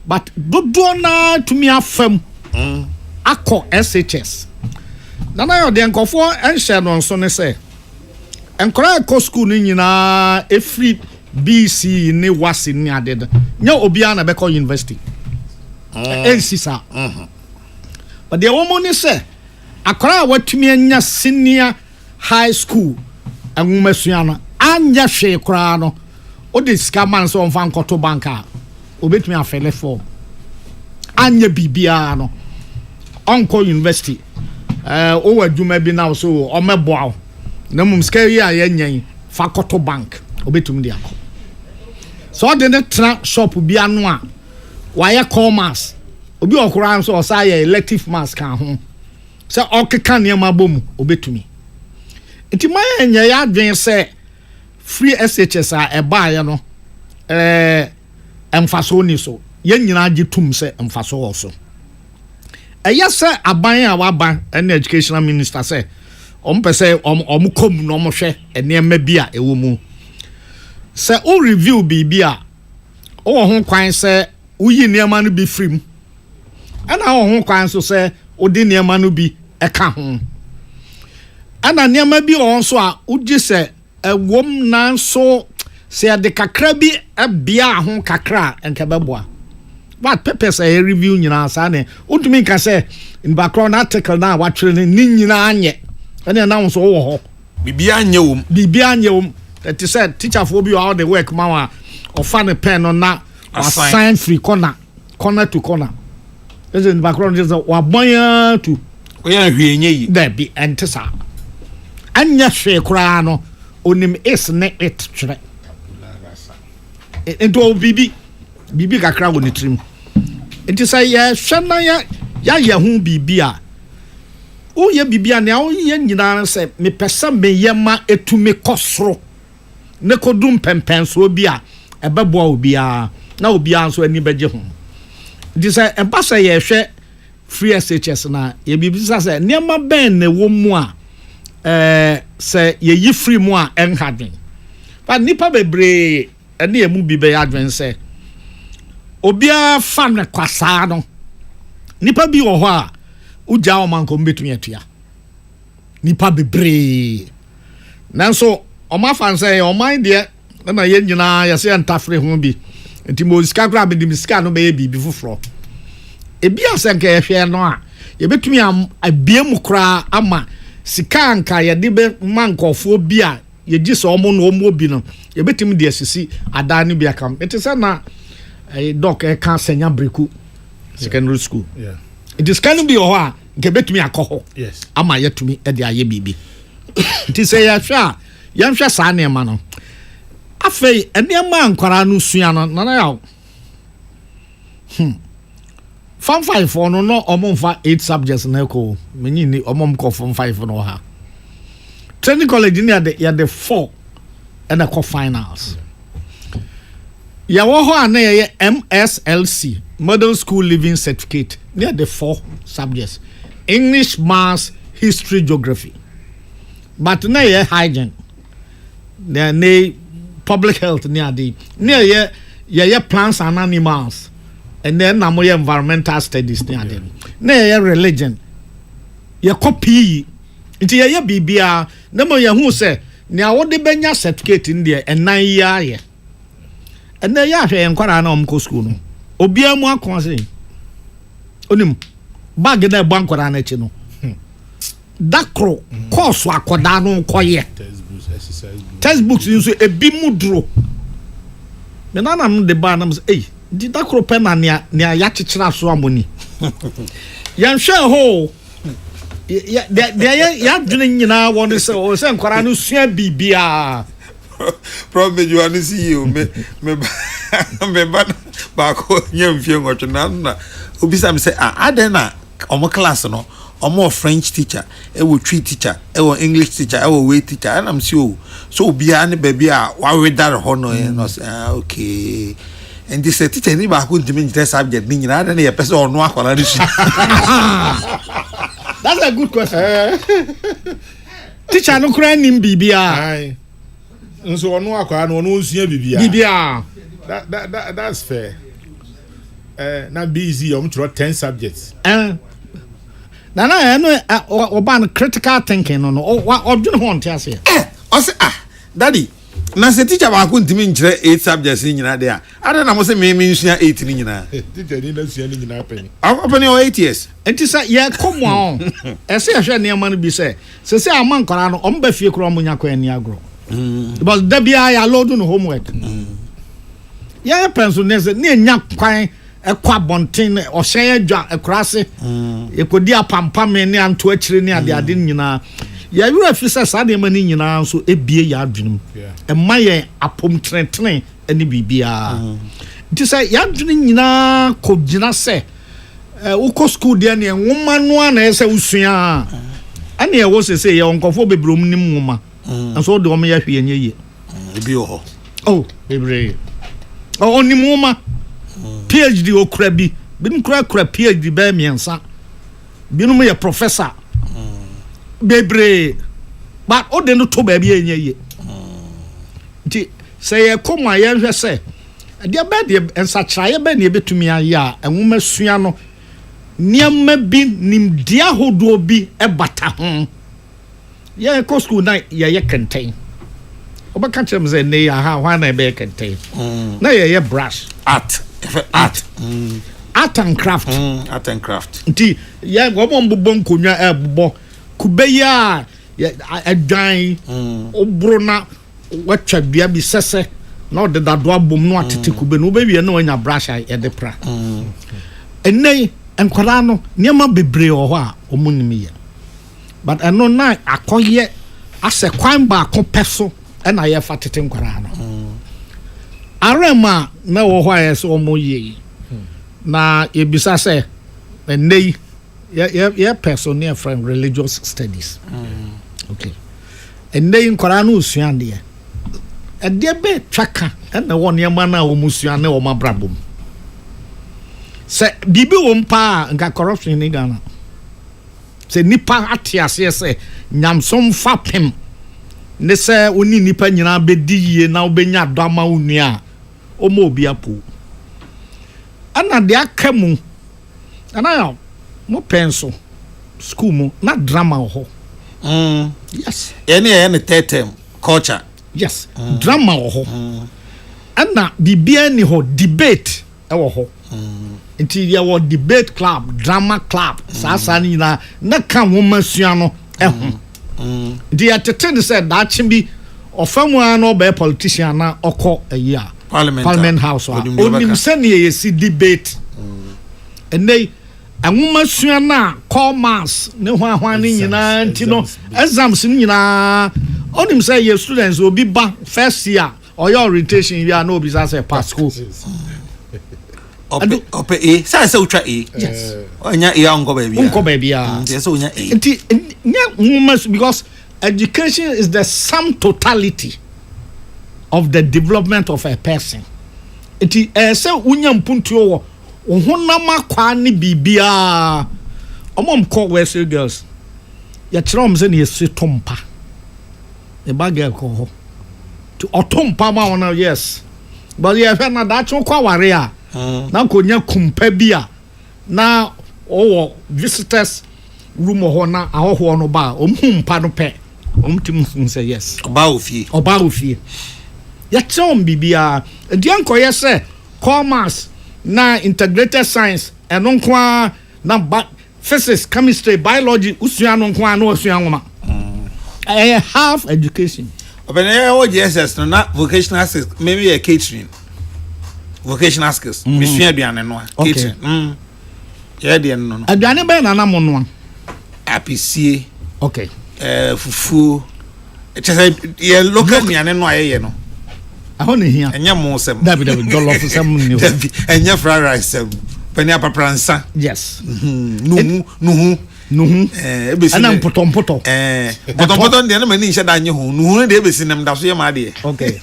but dodo na tumi afam akọ SHS na yo de nkofo enhye no nso ne se enkora ko school ni nyina every BC ni wasi ni adeda nya obi na be ko university ensisa but the woman is say akora watumi anya senior high school anwumasua no anya hwe kora no o de sika man so on fan koto banka obetumi afele for anya bibia no onko university o wadwuma bi na so o meboa na mum sika yi a yanyan fa koto bank obetumi de akọ so de ne tra shop bi anu a why commerce obi okura so osaye elective mass kan ho se okeka ne ma bom obetumi enti nya ya adwen se free SHS a eba no emfaso ni so ye nyina age tum se emfaso wo so se aban a waban na educational minister se pese kom no hwe enema bi a ewo mu se o review bi a o ho kwan se uyi niema no bi frim ana o ho kwan so se odi niema no bi eka ho ana niema bi on so a ugi se ewom nan so se de kakra bi bia ho kakra enka beboa but pepper say review nyina sa ne utumi ka se in background article na wa twere ni nyina anye ene na so wo ho bibia anye wom that said teacher for be all the work ma or fan a pen on na assign free corner to corner is in background is wa boya to we ya hwenye yi there be entesa anya hwe kura no onim is ne it twere ento bibi kakra wo ne trim entesa ya hwana ya hu bibia o ye bibia ne o ye nyina se me pesa me yema etumi kosoro ne kodum pempen so bia ebeboa obia na obia so ani beje ho entesa embasa ye hwe free SHS na ye bibisa se niema ben ne wo mu a se ye yi free mu a enhadwen but nipa bebre ene emu bi be adwen se obia fam ne kwasa no nipa bi wo ho a uja o man ko mbetumi atua nipa bebre nanso o ma fan say o mind de na ye nyina ya se antafre ho bi enti mo sika kra be di sika no be ye bi fufuro ebi asenka ye hwe no a ye betumi abie mu kra ama sika anka ye de be mankofo bi a ye gi so omo no omo bi no ye betumi de asisi ada ne bi akam enti se na doc e kan senya breku secondary school yeah it is can be o ha nke betumi akoho yes ama yetumi e de aye bibi ti se ya hwa ya hwa sa ne ma no afei ene ma ankwara no sua no na ya form 5 no no omomfa 8 subjects na ko menyi ni omom ko form 5 no ha training college ni ya the 4 and a finals ya wo ho ana ye MSLC Model School Living Certificate near the 4 subjects English, Maths, History, Geography but na ye hygiene ne public health near ye plants and animals and then na mo environmental studies near them na ye religion ye copy nti ye bibia na mo ye hu se ne awode benya certificate in there enan ye and then ya hwe enkwara na omko school no obia mu akon se onim bag na egba nkwara na chi no dakro course akoda no koye textbooks nso ebi mudro me na nam de ba nam say di dakro pen na ne ya chichira so amoni yan hwe ho ya dwene nyina won se nkwara no sua bibia probably you want to see you me ba ko nyam fie ngotwe na obisa me say adena omo class no omo French teacher ewo twi teacher ewo English teacher ewo way teacher and am so obia ne baby a wa wedar ho no no say okay and this teacher ni ba ko ntimi nte subject ni nyina adena ye pese ono akwara ni that's a good question teacher no kura nim bibia nso ono akwara no ono nsia bibia that's fair na busy I'm through 10 subjects na no oban critical thinking no odwene ho nte ase o say daddy na se teacher ba ko ntimi nkyere 8 subjects nyina de a I don't know say me 8 ni nyina. Teacher ni na sua ni nyina penny. Open your 8 years. Enti say ye come on. Ese ahwe ne ma no bi say se aman kwara no omba fie kro omunya kwa ani agro. Because da bia ya load no homework. Ya penso ne se ne nya kwan ekwa bonten o hye adwa ekrase. Ekodi apampa me ne anto akire ne ade nyina. Ya yura fi say sa de ma ni nyina so ebie ya adwenum. E ma ye apom trentre ani bibia. Nti say ya adwene nyina ko gina se uko school dia ne nwoma no ana ese usua ane e wo se ye onkofo bebrom nim nwoma so de o me ya hwe enye ye Bi ho. oh bebre o nim nwoma PhD okura bi bin kura PhD ba miensa binum ye professor bebre but o de no to ba bi enye ye nti say ye koma ye hwe se dia ba de ensa traye ba ne betumi aye a enwoma sua no niamma bi nimdia hodo bi ebata ho ye ko school na ye kenten obaka chem ze ne ya ha na be kenten na ye brush Art and craft art and craft. nti ye go mbobbo nkonwa ebobbo kubeya adwan obro na watwa bia bi sese na ode dado abom no atete kube no be wie na wanya brush ye de pra enei enkwara no niema bebre ho a omunimi ye but eno na akoye ase kwan ba akopeso na ye fatete nkwara no arema na wo ho ayeso omoye na ebisa se enei ye person near from religious studies okay enei nkwara no usua de ade be twaka na wo niema na omusua na wo mabrabom se bibi wo mpa nka corruption ni Ghana se nipa atiase se nyamsom fapem ne se oni nipa nyina bedi yie na obenya dama onua o mo obi apo ana de akamu ana ya mo penso school mu na drama ho yes Any third term culture. yes drama ho ana bibia ni ho debate e wo ho nti ya wo debate club drama club sasa ni na ka woma sua no eho nti ya tete say da chimbi ofamu ano be politician na okọ eyi a parliament house onim se ne ye si debate enei anwoma sua na call mass ne hwa ni nyina nti no exams ni nyina onim say ye students obi ba first year or your orientation ya na obi say pass school Ope A say ultra A. yes Onya A onko baby. Unko baby ah. Yes onya A. Nti because education is the sum totality of the development of a person. Nti say unya mpuntuo wo honam akwa ne bibia omom call West girls ya kirom se ne yesu tompa e bagel ko ho to otompa ma wona yes but ye fe na da cho kwa ware a na konya kumpa bia na owo visitors room ho na ahoho no ba omhumpa no pe omtim say yes Oba ofie ya chom bibia dianko ye se commerce na integrated science eno kwa na physics chemistry biology usua no kwa na usua nwoma half education Open o JSS no na vocational skills maybe a catering vocational skills misua aduane no catering yeah de no aduane be na mo no apisie okay fufu say ye local aduane no ayeye no aho ne hia enya mo sem dabi jollof sem ni enya fried rice sem pani apapransa yes nuhu ebesi ana mpoto mpoto de na mani nhyɛ da nye ho nuhu de ebesi nam da so ye ma de okay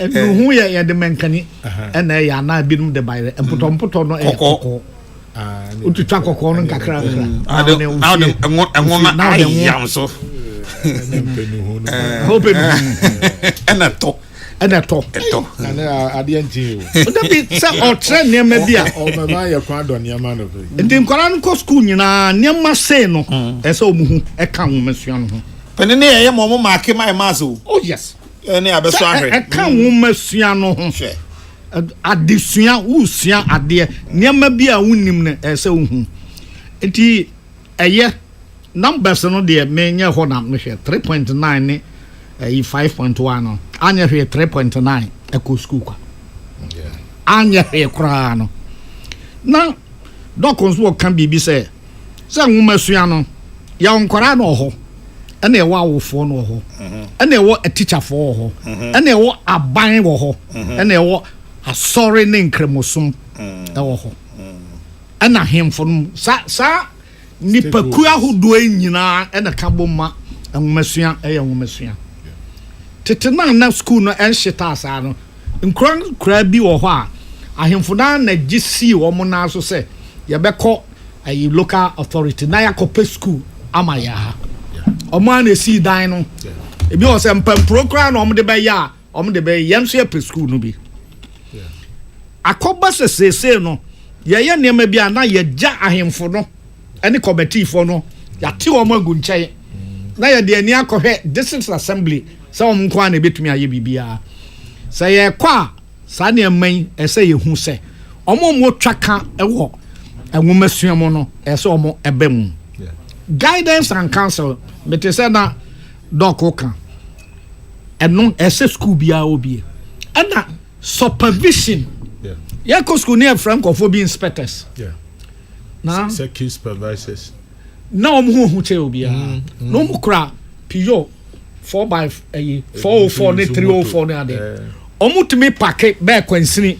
nuhu ya de menkani na ya na binum de bayre mpoto no kokko ututwa kokko no kakra na ayam so hope ana ade anti o da bi say o train ne ma bia o mama ya kwa do ne ma no ndi nkora no ko school nyina ne ma say no e say omuhu e ka wo masua no ho pene ne ye mo mark my maso oh yes Any abeso ahwe. E kan nwoma sua no ho. Hwe. Adesua usua ade niam bi a wonim ne ese wohu. Enti eye numbers no de menye ho na mehwe 3.9 ne 5.1 no. Anya hwe 3.9 eko school kwa. Yeah. Anya hwe kra no. Na docons wo kan bibi se nwoma sua no ya onkora no ho. Ene ewo awofo no ho. Ene ewo a teacher for ho. Ene ewo aban wo ho. Ene ewo asori ne nkremosom ewo ho. Ena hemfo no sa nipaku ahodo nyina ena kaboma enwomesua enwomesua. Tete na school no enhyeta asa no. Nkra bi wo ho a ahemfo na gisi wo mo na so se ye beko ayi local authority na yakope school amaya ha. Omo na si dan no ebi o se mpampro kra na omo de be ya omo de be yam so ye school no bi akoba sesese no ye niam bi ana ye ja ahemfo no ene committee fo no ya te omo agunche na ye de ani akohwe district assembly se omo nko na betumi aye bibia se ye kwa sa ne man ese ye hu se omo mo twaka ewo enwomasuam no ese omo ebem guidance and counsel mete say na dokoka eno ese school bia obi ana supervision ya ko school near francophobia inspectors na security supervisors na hu che obi no mu kra piyo 4x 404 ne 304 ne ade omutumi pack be kwansini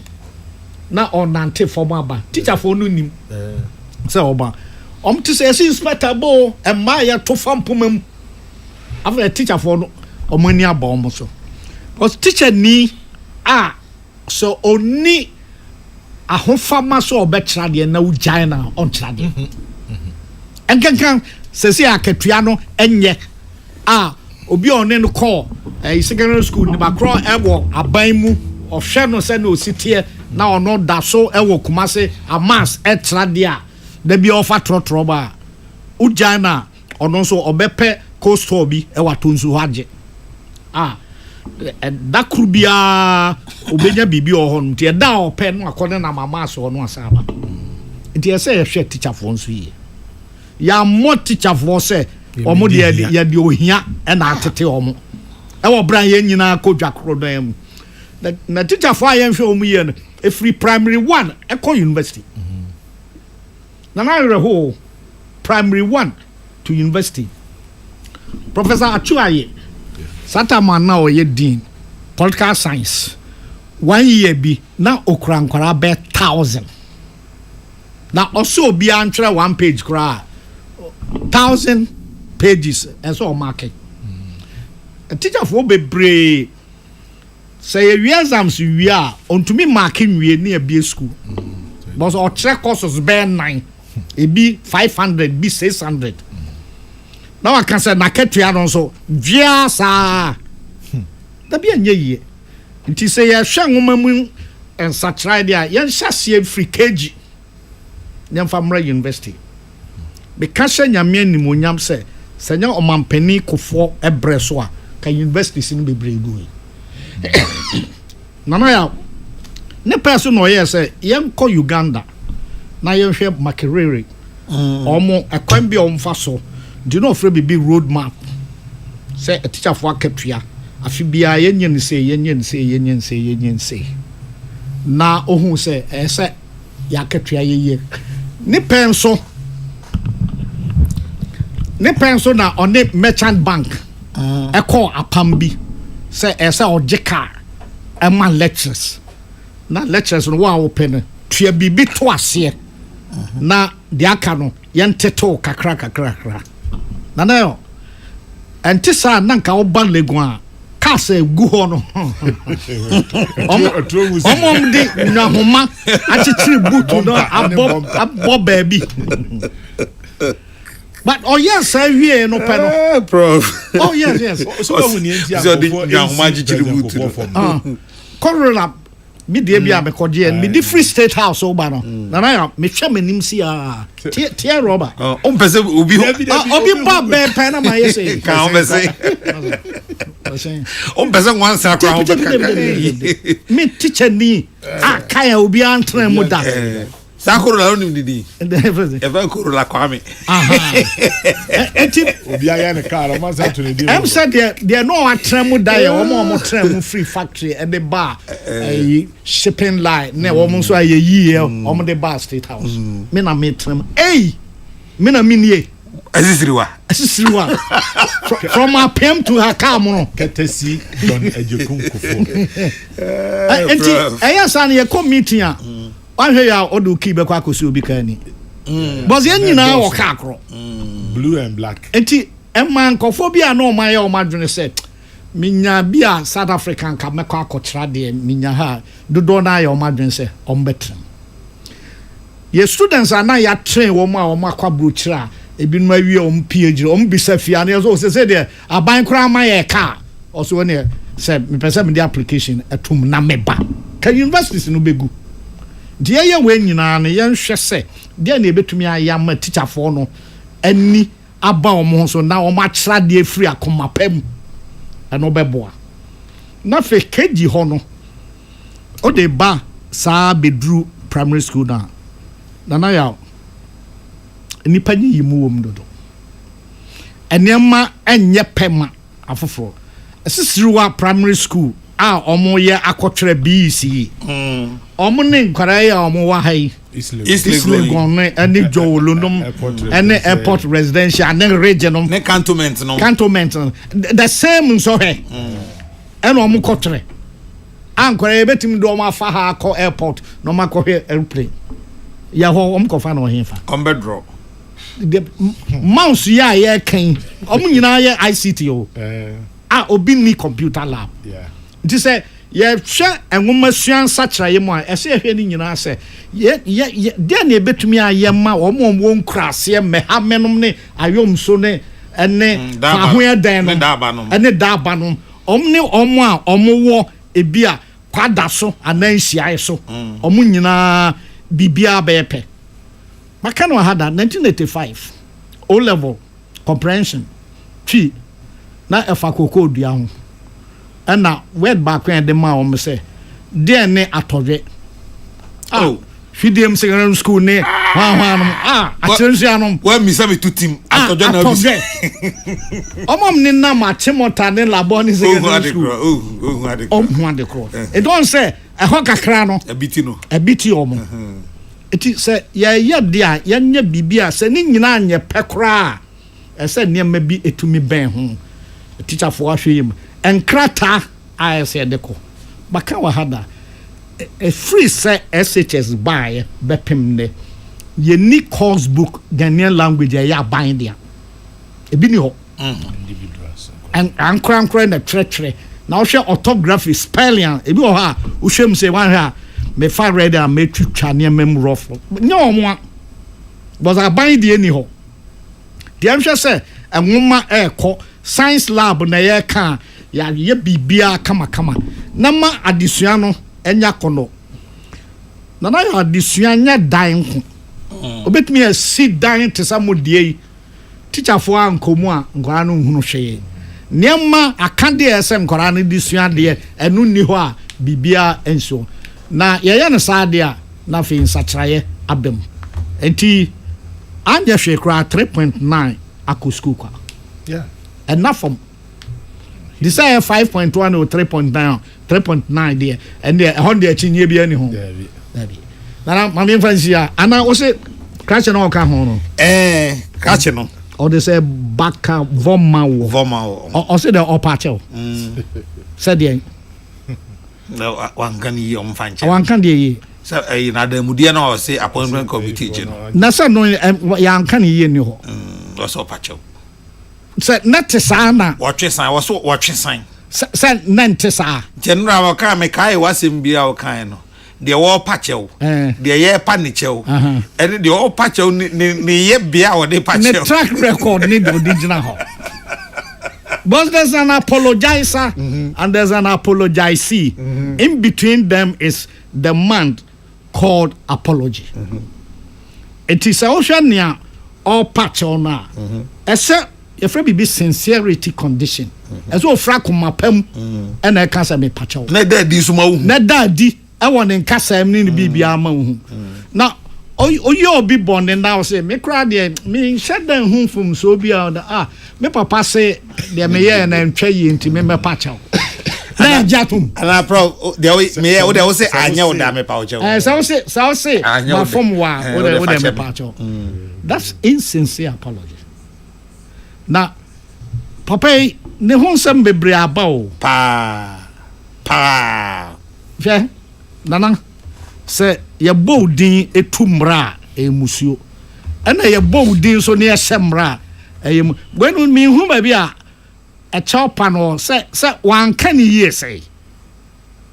na onante formal ba teacher for no nim say oba to say inspector bo and my to fam pomam after a teacher for no omani abom so because teacher ni so oni ahofama so obetra de na ugina on trade enkan sesi akatua no enye obi one no call secondary school ni bakro ebo aban mu ohwe no se na ositie na ono da so ewo kumase amas etra de a da bi ofa trotro ba ujana ono so obepe coastal bi e wato nsu haje da krubia obenya bibi oho nti e da ope no akode na mama so no asaba nti e say hwe teacher for nsu yi ya mo teacher for say omo de ya de ohia e na atete omo e wo bran ye nyina kodwa krodam na teacher for ayen hwe omo ye no e free primary 1 e ko university na whole primary 1 to university Professor Achuaye Sataman na oye dean political science 1 year bi na okrankwara be 1000 na also bi antre 1 page kra 1000 pages and so market a teacher for bebre say we exams we are on to me marking we near B school but our check courses be 9 it be 500 be 600 now I can say na ketua no so via sa da bia nye ye nti say ya hwa nwoma mu en satra dia ya hyasie free kg nyam famra university be ka hya nyame animonyam say senya omampani kofo ebre so a ka university sin bebre gu nana ya ne person no ye say yen ko Uganda na yen hwe Makerere omo ekwan bi omfa so do not afraid be road map say a teacher for akatua afi bia yenyen say na ohun say say ya akatua ye ni penso na on the merchant bank e call apam bi say ojeka e man lectures na lectures no wa open tua bibi to ase na de aka no yenteto kakra na yo entisa na nka oba legun a ka se gu ho no omom de na homa achichiri butu no abo baby but oh yes I hear no peno prof oh yes so we need to so the homa achichiri butu corona me dey bia me kodje me di free state house oba no na na me hwe manim si a tie rubber o mpese obi obi ba be pen na my say ka o mpese o mpese nwansa akwa ho be me teacher ni kan ya obi antren mu da sakoro la onim didi eva koro la kwame enti obi aya ne car ma sa to ne di em said there no atren mu da ya omo tren mu free factory e de bar shipping line na omo so aye yi omo de bar state house me na me tren me na me nie asisiriwa from our PM to her car mo ketesi don ejekun kufo enti eya san ye committee a wahwe ya odu ki be kwa kosi obi kan ni boze nyina wo ka akro blue and black enti emman kofobia na o man ya o madwene se minya bia South African ka mekọ akotra de minya ha dodo na ya o madwene se ombetrem ye students ana ya train wo ma o makwa brochira ebinu awie o PhD o mbisa fia na so se de aban kra ma ye ka o so ne se me pese me the application etum na meba ka universities no begu die ye we nyina na ye nhwe se de na ebetumi ayama teacher for no ani aba omo so na o ma kra de free akoma pam eno beboa na fe keji ho no o de ba sa bedru primary school na ya nipa nyi yimu wom dodo enema enye pema afoforo asisiruwa primary school a omo ye akotwere BC omo ne nkwara ya omo wa hai Isle Gone ene Jowolonum ene airport residential ene regionum ne cantonment no the same so he ene omo kotwere ankwara ye betim do omo afa ha akọ airport no makọ airplane ya ho omo kofa na ohefa ombe draw the mouse ya ye kan omo nyina ye ICT o obi ni computer lab it say ye hwe enwoma suan sachra ye mu a ese hwe ni nyina se ye de na ebetumi aye ma omo won krase me ha menom ne ayom so ne ene fa ho ya dan no ene daba no omne omo a omo wo ebi a kwada so ananhia so omo nyina bibia bepe maka no hada 1985 O level comprehension twi na efa Kokrokoo dua ho na word back when the ma say there ne atodwe fidiem secondary school ne atrensianom wa mi say me tutim atodwe na bi omom ni na machimota ne labo ni secondary school ho ade cross e don say e ho kakra no ebiti omo eti say ye de a ye nya bibia say ni nyina anye pekra e say ne ma bi etumi ben ho teacher for ahweyim enkrata I said deko baka wa hada a free say SHS buy bepem ne ye ni course book Ghanaian language ya bind dia e bi ni ho individuals and ankran na tretre na wo orthography spelling e bi ho ha wo hwem say one ha me fa read and me twitwa ne mem rough no mo was a bind dia ni ho dia am say enwoma ekọ science lab na ye kan ya ye bibia kama na ma adesua no enya kono na ya adesua nya dan ko obetumi a sit dan te samodie teacher for ankomu a nkora no hunu hwe niamma akande esem nkora no desua de enu ni ho a bibia enso na ye ne saade a na fe nsakraye abem enti anya hwe kra 3.9 akọ school kwa enough from this is 5.1 or 3.9 there and there 100 chinye bi ani ho na mami fansia ana o se crash no ka ho no crash no or they say baka voma o se the opacho said there no wan kan yi on fancha wan kan dey so na da mudie na o se appointment committee je no na se no ya kan yi ni ho o so opacho se netesana watwe san se nentesa general wa ka me kai wasem bia o kan no de wo pachew de ye panichew and de wo pachew ni ye bia o de pachew ne track record ni do digital ho But there's an apologizer and there's an apologizee. In between them is the man called apology. It is a ocean all patch on now. Except if there be sincerity condition. As well, Frakuma Pem and I can't say me patch out. Ned this mo. Ned daddy, I want in Casa in the BBM. Now, you'll be born and now say, me cry there, me shut down home from so be out. Me papa say, there may and try into me patch out. Then Jatum. And I probably me, I would say, I know damn pouch. So say, my form what they patch out. That's insincere apology. Now, Papa, ne hon sem bebre aba Pa. Hwe nana se ye bodin etumra emusuo ena ye bodin so ne semra eyem gwenu mi hu ba bia e chopa no se wan kan yie sei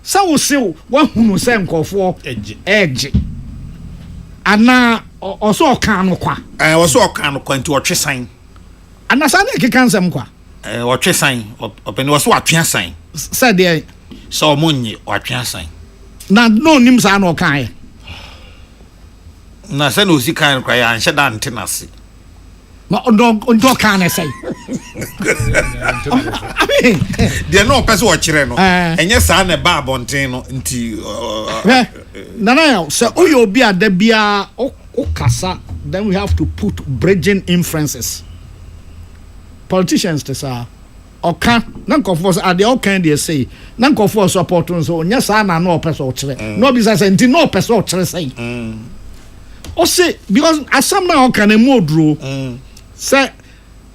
se wo se wa hunu se nkofo edge ana oso kan no kwa oso kan no kwa nti otwe san ana sa ne kekan sem kwa otwe san openi oso atwe san se de so munyi otwe san na no nim sa na okan na se no si kan kwa ya anhye da ntenase ma ondo kan na say de no pese o kire no enye sa na ba abonten no nti na so oyo obi ada bia o kasa then we have to put bridging inferences. Politicians to say oka na nkofo say ade oka dey say na nkofo support so nya sa na no person o kire no be say nti no person o kire say o say because asam na oka na modro say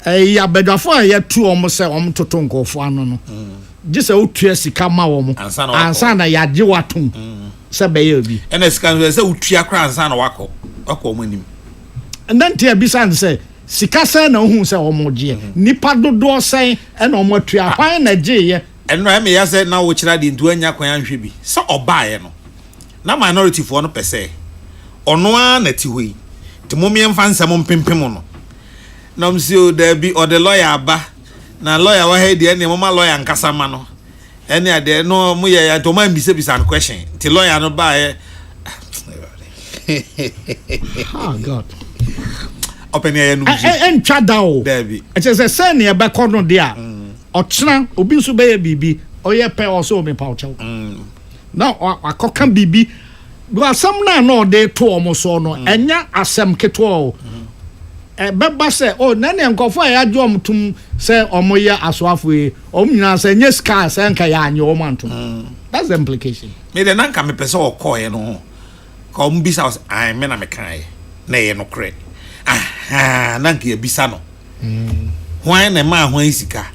ya bedwafo a ya tu om say om toto nkofo ano no gise otua sika ma wo mo ansa na ya je watom say be ye bi ena sika say otua kra ansa na wako mo anim and then tia bisan say sika say na ohun say omoje nipa dodo say e na omotua kwan na je ye eno em ya say na wo kira de ntu anya kwan anhwe bi say obae no na minority fo no pese ono a na ti hoi ti momie mfa nsam mpempem no na msio there be or the lawyer aba na lawyer wa he de ne mama lawyer nkasa ma no ene ade no mu ye ya to man bi se an question ti lawyer no ba e oh god open here no en twada o there be e say ne e be kono de a ochena obi nso be ye bibi oye pe o so me pa ochew na akoka bibi do asam na no de to omo so no enya asem keto o beba se o nane nkofo ya jo omtum se omoya asoafo e omnyina se nye ska se nka ya anye omantum that's the implication me de nanka me pese o koye no ka ombisa was I me na me kan na ye no kre nanka ye bisa no hwan na ma hwan sika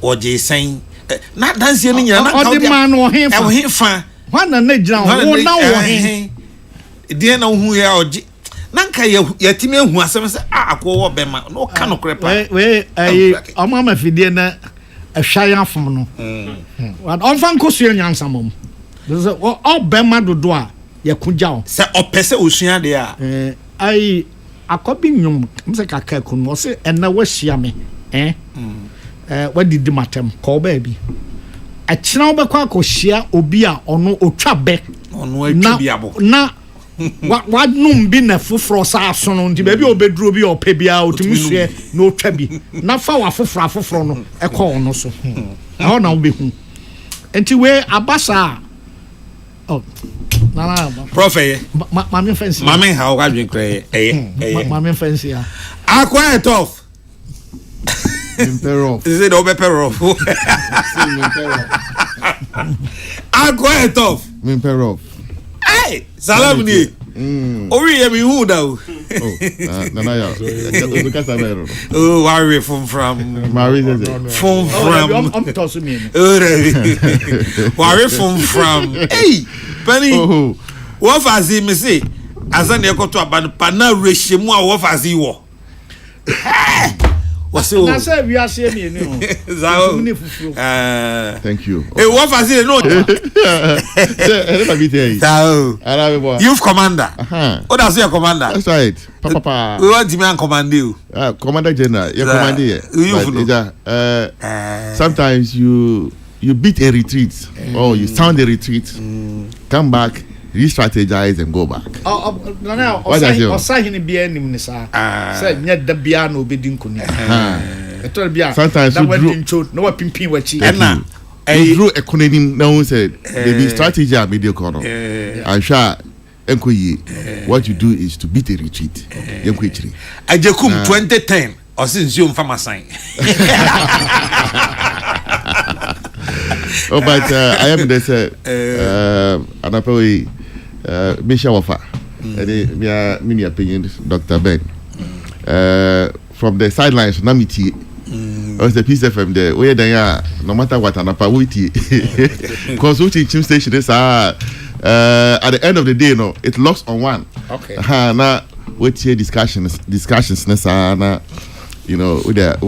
oje sen na danse ni nyina nanka o de man o hefa hwan na na gira wo na wo he de na hu ya oje nanka ya time hu asem se akwo wo be ma no ka no kre pa we o ma fidie na ahwan fom no what on fan kosu nyansa mom there's all be ma dodo a ya kugya se opese osua de a ai akobi nyum mse kaka kunu o se ena wahia me wadidi matem ko ba bi a kina obekwa akohia obi a ono otwa be ono atwi abo na wa num bi na foforo sa asono nti ba bi obeduro bi opa bia otimusue na otwa bi na fa wa foforo no ekọ ono so na na obehu enti we abasa oh na prophet mama fancy mama ha o gadwen kre mama fancy ya akwa etof Impero. Is it Obepero? Akwa etof Impero. Hey, salam ni. Ori ye mi hu da o. Oh, nana ya. Because I know. Oh, worry from Marie from I'm tossing me. Worry from hey, Penny. Oh. What fazi me say? Azan e ko to aban pana rehye mu a wo fazi wo. Was so. Na say we are see me no. Thank you. What was it? No. Youth commander. What does your commander? That's right. Papa. We want to command you. Commander General. You're commander. Sometimes you beat a retreat or you sound a retreat, come back, re-strategize and go back. Sometimes you drew a conadim now said the strategy are mediocre. I'm sure what you do is to beat a retreat. Ajekum 2010 or since you from sign. Oh, but I am this and I probably Michelle Wafa, mini opinion, Dr. Ben. From the sidelines, Namiti. Or the piece from the way they are, no matter what, and apa witty. Because which station is at the end of the day, no, it locks on one. Okay. Now, wait here discussions, Nessa, you know, with the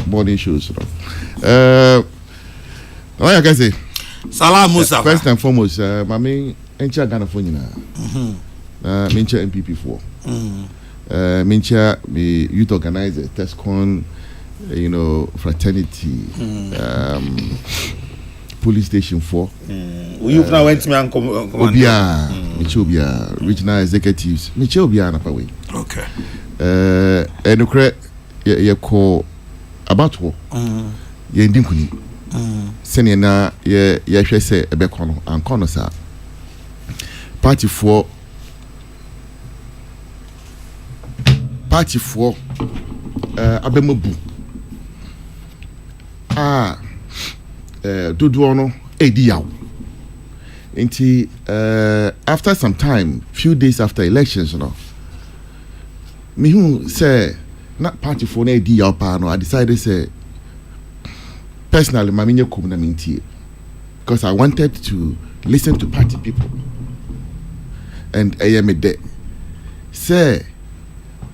morning shows. You know. I can say, Salam Musa. First and foremost, my main encha Ghana for you now. Mencha MPP4. Mencha me youth organizer, TESCON, you know, fraternity, police station 4. You now went to me and Obia, Michobia, regional executives, Michobia, Napaway. Okay. And you call about war. Ye ndinkuni. Senior na ye hwe se ebekono ankono sa. Party for abemobu. Dodo no edi yaw. Nti after some time, few days after elections, you know, me who say not party for na edi yaw pa no, I decided say personally, Maminyo Kumna Minti, because I wanted to listen to party people. And I am a day. Say,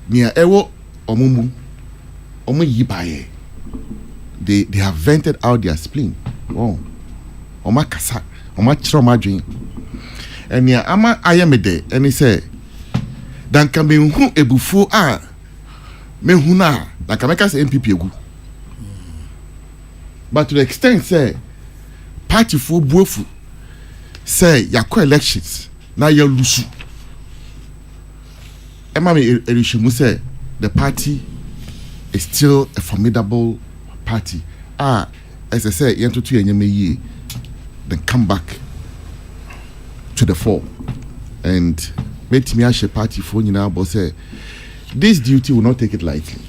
near Ewo Omumu, Omu Yibaye. They have vented out their spleen. Oh, Oma Kasa, Oma Chiroma dream. And near Ama I am a day. And he say, Dan can be who ebufu me huna, like I make us MPP. But to the extent say party for bofu say yakwa elections na ya lusu. Emami Erishimu say the party is still a formidable party. As I say, yentu tu yenyeme then come back to the fore and make me a party for you now, but say this duty will not take it lightly.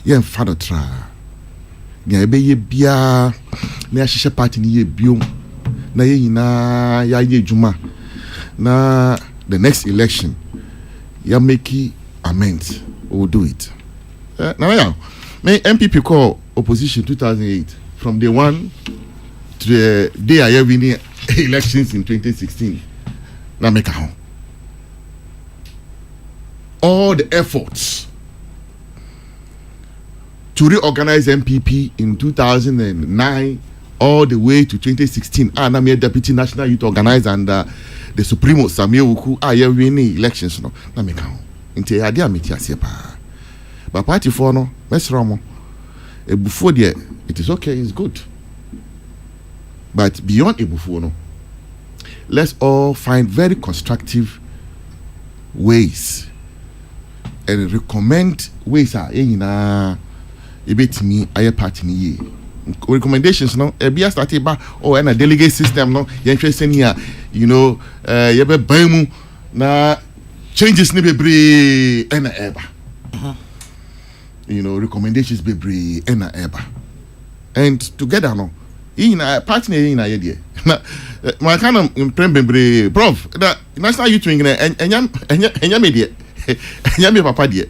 Yen father try. Nya ebe ye bia na ya hihye party ni ye biom na ye nyina ya ye juma na the next election ya make amends. We'll do it. Now yeah, me MPP call opposition 2008 from day one to the day I winning elections in 2016. Now make a all the efforts to reorganize MPP in 2009 all the way to 2016. I'm a deputy national youth organizer and the Supremo Samuel Wuku are winning elections. No, na me count. Inte idea me tia sepa. But party for no, mess wrong. Before there, it is okay, it's good. But beyond before no, let's all find very constructive ways and recommend ways me aye party ni recommendations no e bia start ba and a delegate system no yen hwese ni you know ye be ban na changes ni bebre na eba you know recommendations bebre na eba and together no in a party na ye de my kind of bebre prof that national youth wing enya me de enya me papa de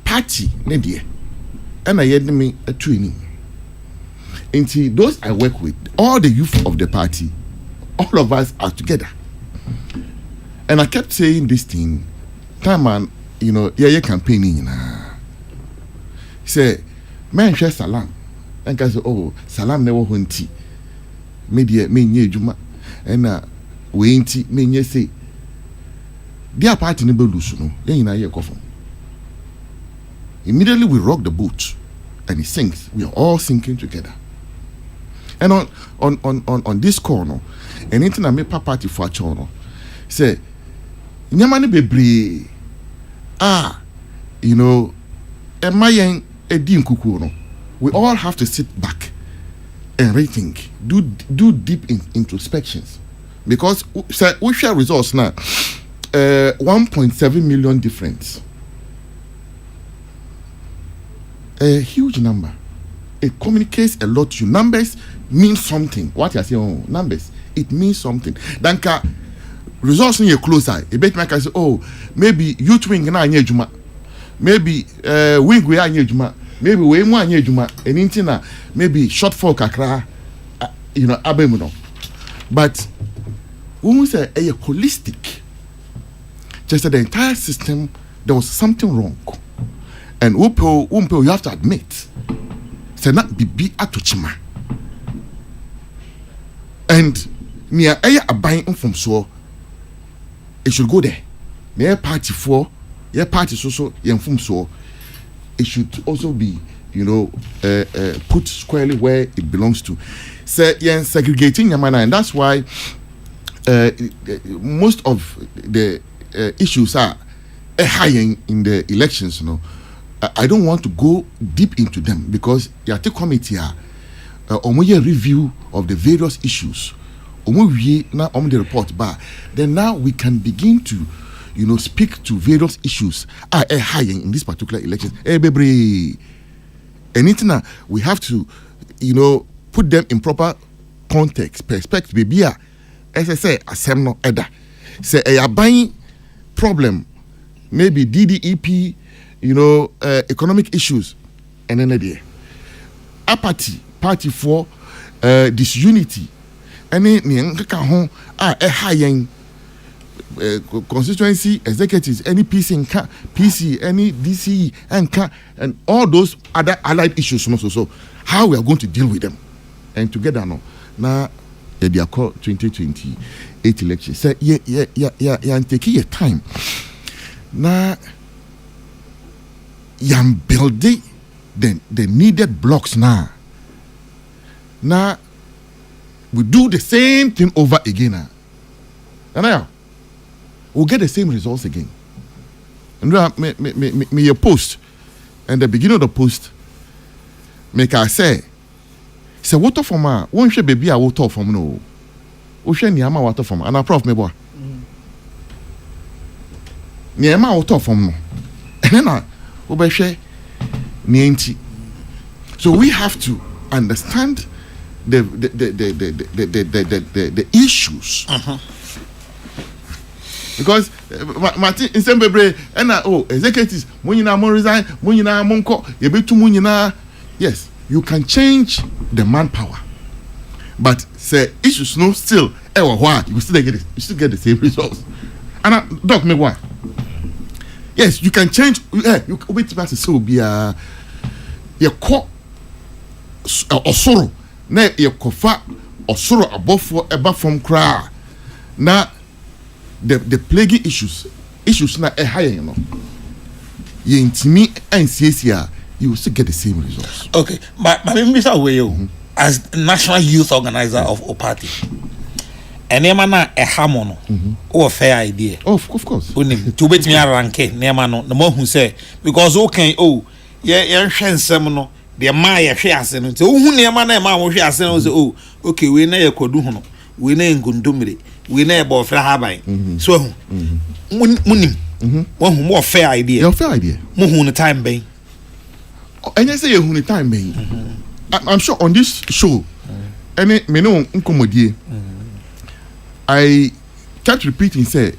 party ne dear and I had me a training. And those I work with, all the youth of the party, all of us are together. And I kept saying this thing time and you know, yeah, campaigning na. Say, man, share salam. And guys, oh, salam never hunty. Media mean ye juma, and we ain't mean ye say. Their party never lose no. Then in a year coffin. Immediately we rock the boat, and it sinks. We are all sinking together. And on this corner, anything I make party for a channel, say, nyamani bebre, you know, emayen edim kukuno. We all have to sit back and rethink, do deep introspections, because we share results now. 1.7 million difference. A huge number. It communicates a lot to you. Numbers mean something. What you are saying, numbers, it means something. Then results in your closer. A bit make us say, oh, maybe youth wing na anye juma. Maybe wing we anye juma. Maybe we mo anye juma. And intina maybe shortfall kakra, you know, abemuno. But when we say a holistic, just that the entire system, there was something wrong. And umpo, you have to admit, say not be atochima. And near a buying from so, it should go there. Near party for, your party so, from so, it should also be, you know, put squarely where it belongs to. Say, yeah, segregating your manner, and that's why most of the issues are high in the elections, you know. I don't want to go deep into them because the committee are a review of the various issues. Now the report, but then now we can begin to, you know, speak to various issues high in this particular election. Anything we have to, you know, put them in proper context, perspective. Baby, as I say, assembly eda. Say a buying problem, maybe DDEP, you know, economic issues, and then there. Apathy, party for disunity, any high constituency executives, any PC, any DCE, and all those other allied issues. So how we are going to deal with them, and together now they are called 2028 elections. Say and taking your time now. Yam building the needed blocks now. Now we do the same thing over again now. And now we'll get the same results again. And me your post, and the beginning of the post, make I say water from one should be a water from no. Ocean Yama water from and I prof me boy. Niama water from no. And then so we have to understand the issues. Because Martin in Sembebre and executives Munina resign, Munina Monko, Yebetu Munina. Yes, you can change the manpower. But say issues no still you still get the same results. And doc me one. Yes, you can change. You wait to so be your co or sorrow. Na your kofa or sorrow above from cry. Now the plaguing issues na higher, you know. You intimi and CSR, you will still get the same results. Okay, but Mr. Way, as national youth organizer of party. And Nemana a harmon or fair idea. Of course. To wait me a rank, Nemano, the more who say, because okay, shan seminal, the Maya shares and so who near my name, okay, we never could do no, we name Gundumri, we never bought Frahabai. So, Munim, one more fair idea. Your fair idea. Mohun time bay. And I say a huni time bay. I'm sure on this show, any menon uncomodie. I kept repeating, say,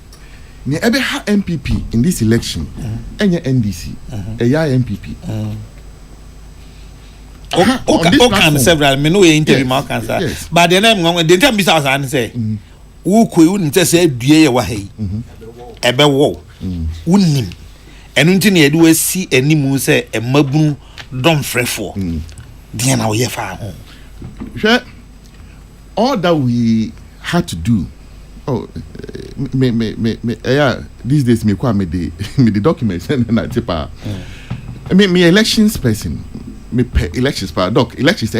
near every MPP in this election, and your NDC, a MPP. Okay, several men no interview mark answer. But the name going, they tell me something and say, who could just say, dear, wahe, ebe wo, unim, ɛno nti na yɛde wasi animu sɛ ɛmabunu dɔmfrɛfoɔ deɛ na woyɛ fa ho hwɛ all that we had to do these days me kwa me the documents and na tipa me elections person me elections pa doc elections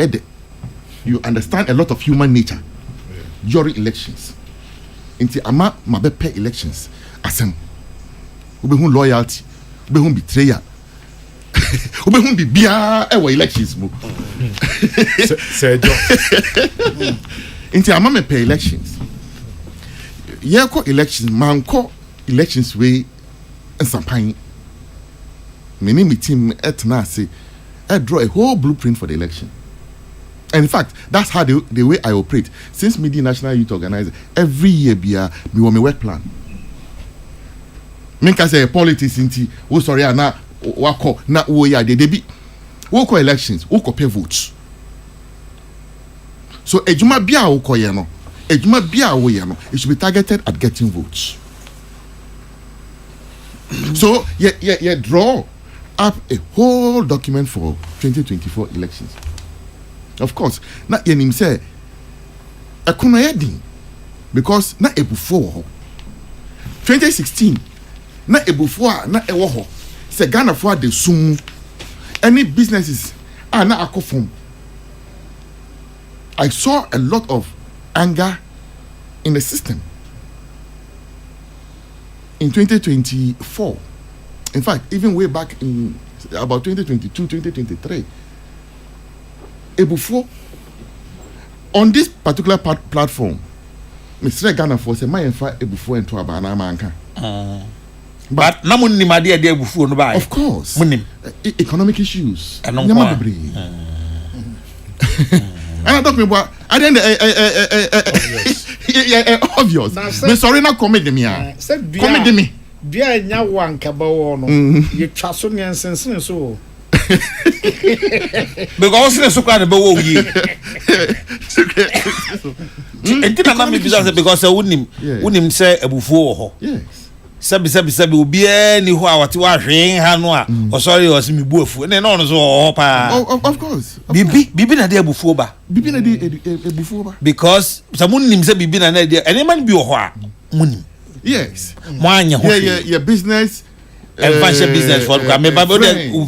you understand a lot of human nature during elections inti ama ma be elections asem obehu loyalty obehu betrayal obehu bibia e wa elections mo Sergio inti ama me elections yeko elections manko elections way ensampan me ni me team etna say draw a whole blueprint for the election. And in fact, that's how the way I operate. Since Midi National Youth Organizer, every year me want me work plan. Me can say politics inti. Oh sorry, na wako na ya de be. Woko elections, woko pay votes. So ejuma bia woko ye no. Ejuma bia wo ye no. It should be targeted at getting votes. So you draw up a whole document for 2024 elections. Of course, na yenim say ekono yedin because na ebufo 2016 na ebufo na ewo ho say Ghana for the sum any businesses na akofom. I saw a lot of anger in the system in 2024. In fact, even way back in about 2022, 2023, Ebufo on this particular platform, Mr. Ghana for say my infa Ebufo into abana manka. But na munni ma de Ebufo no ba. Of course. Munnim economic issues. Nyama bebre. And I talk me about at the end obvious. Me sorry na comedy me. Comedy me. Bia nya wanka ba wo no ye twa so nyensensen so because ne so kwa ne ba wo yi entina na me bisa because unim say Ebufo wo ho yes sabi obi ani ho awate wa hwen ha no a sorry o se me buafu ne no so ho pa of course bibi na de Ebufo ba bibi na de Ebufo ba because samunim say bibi na de ene man bi wo ho a munim. Yes. Yeah, business. Financial business for me, but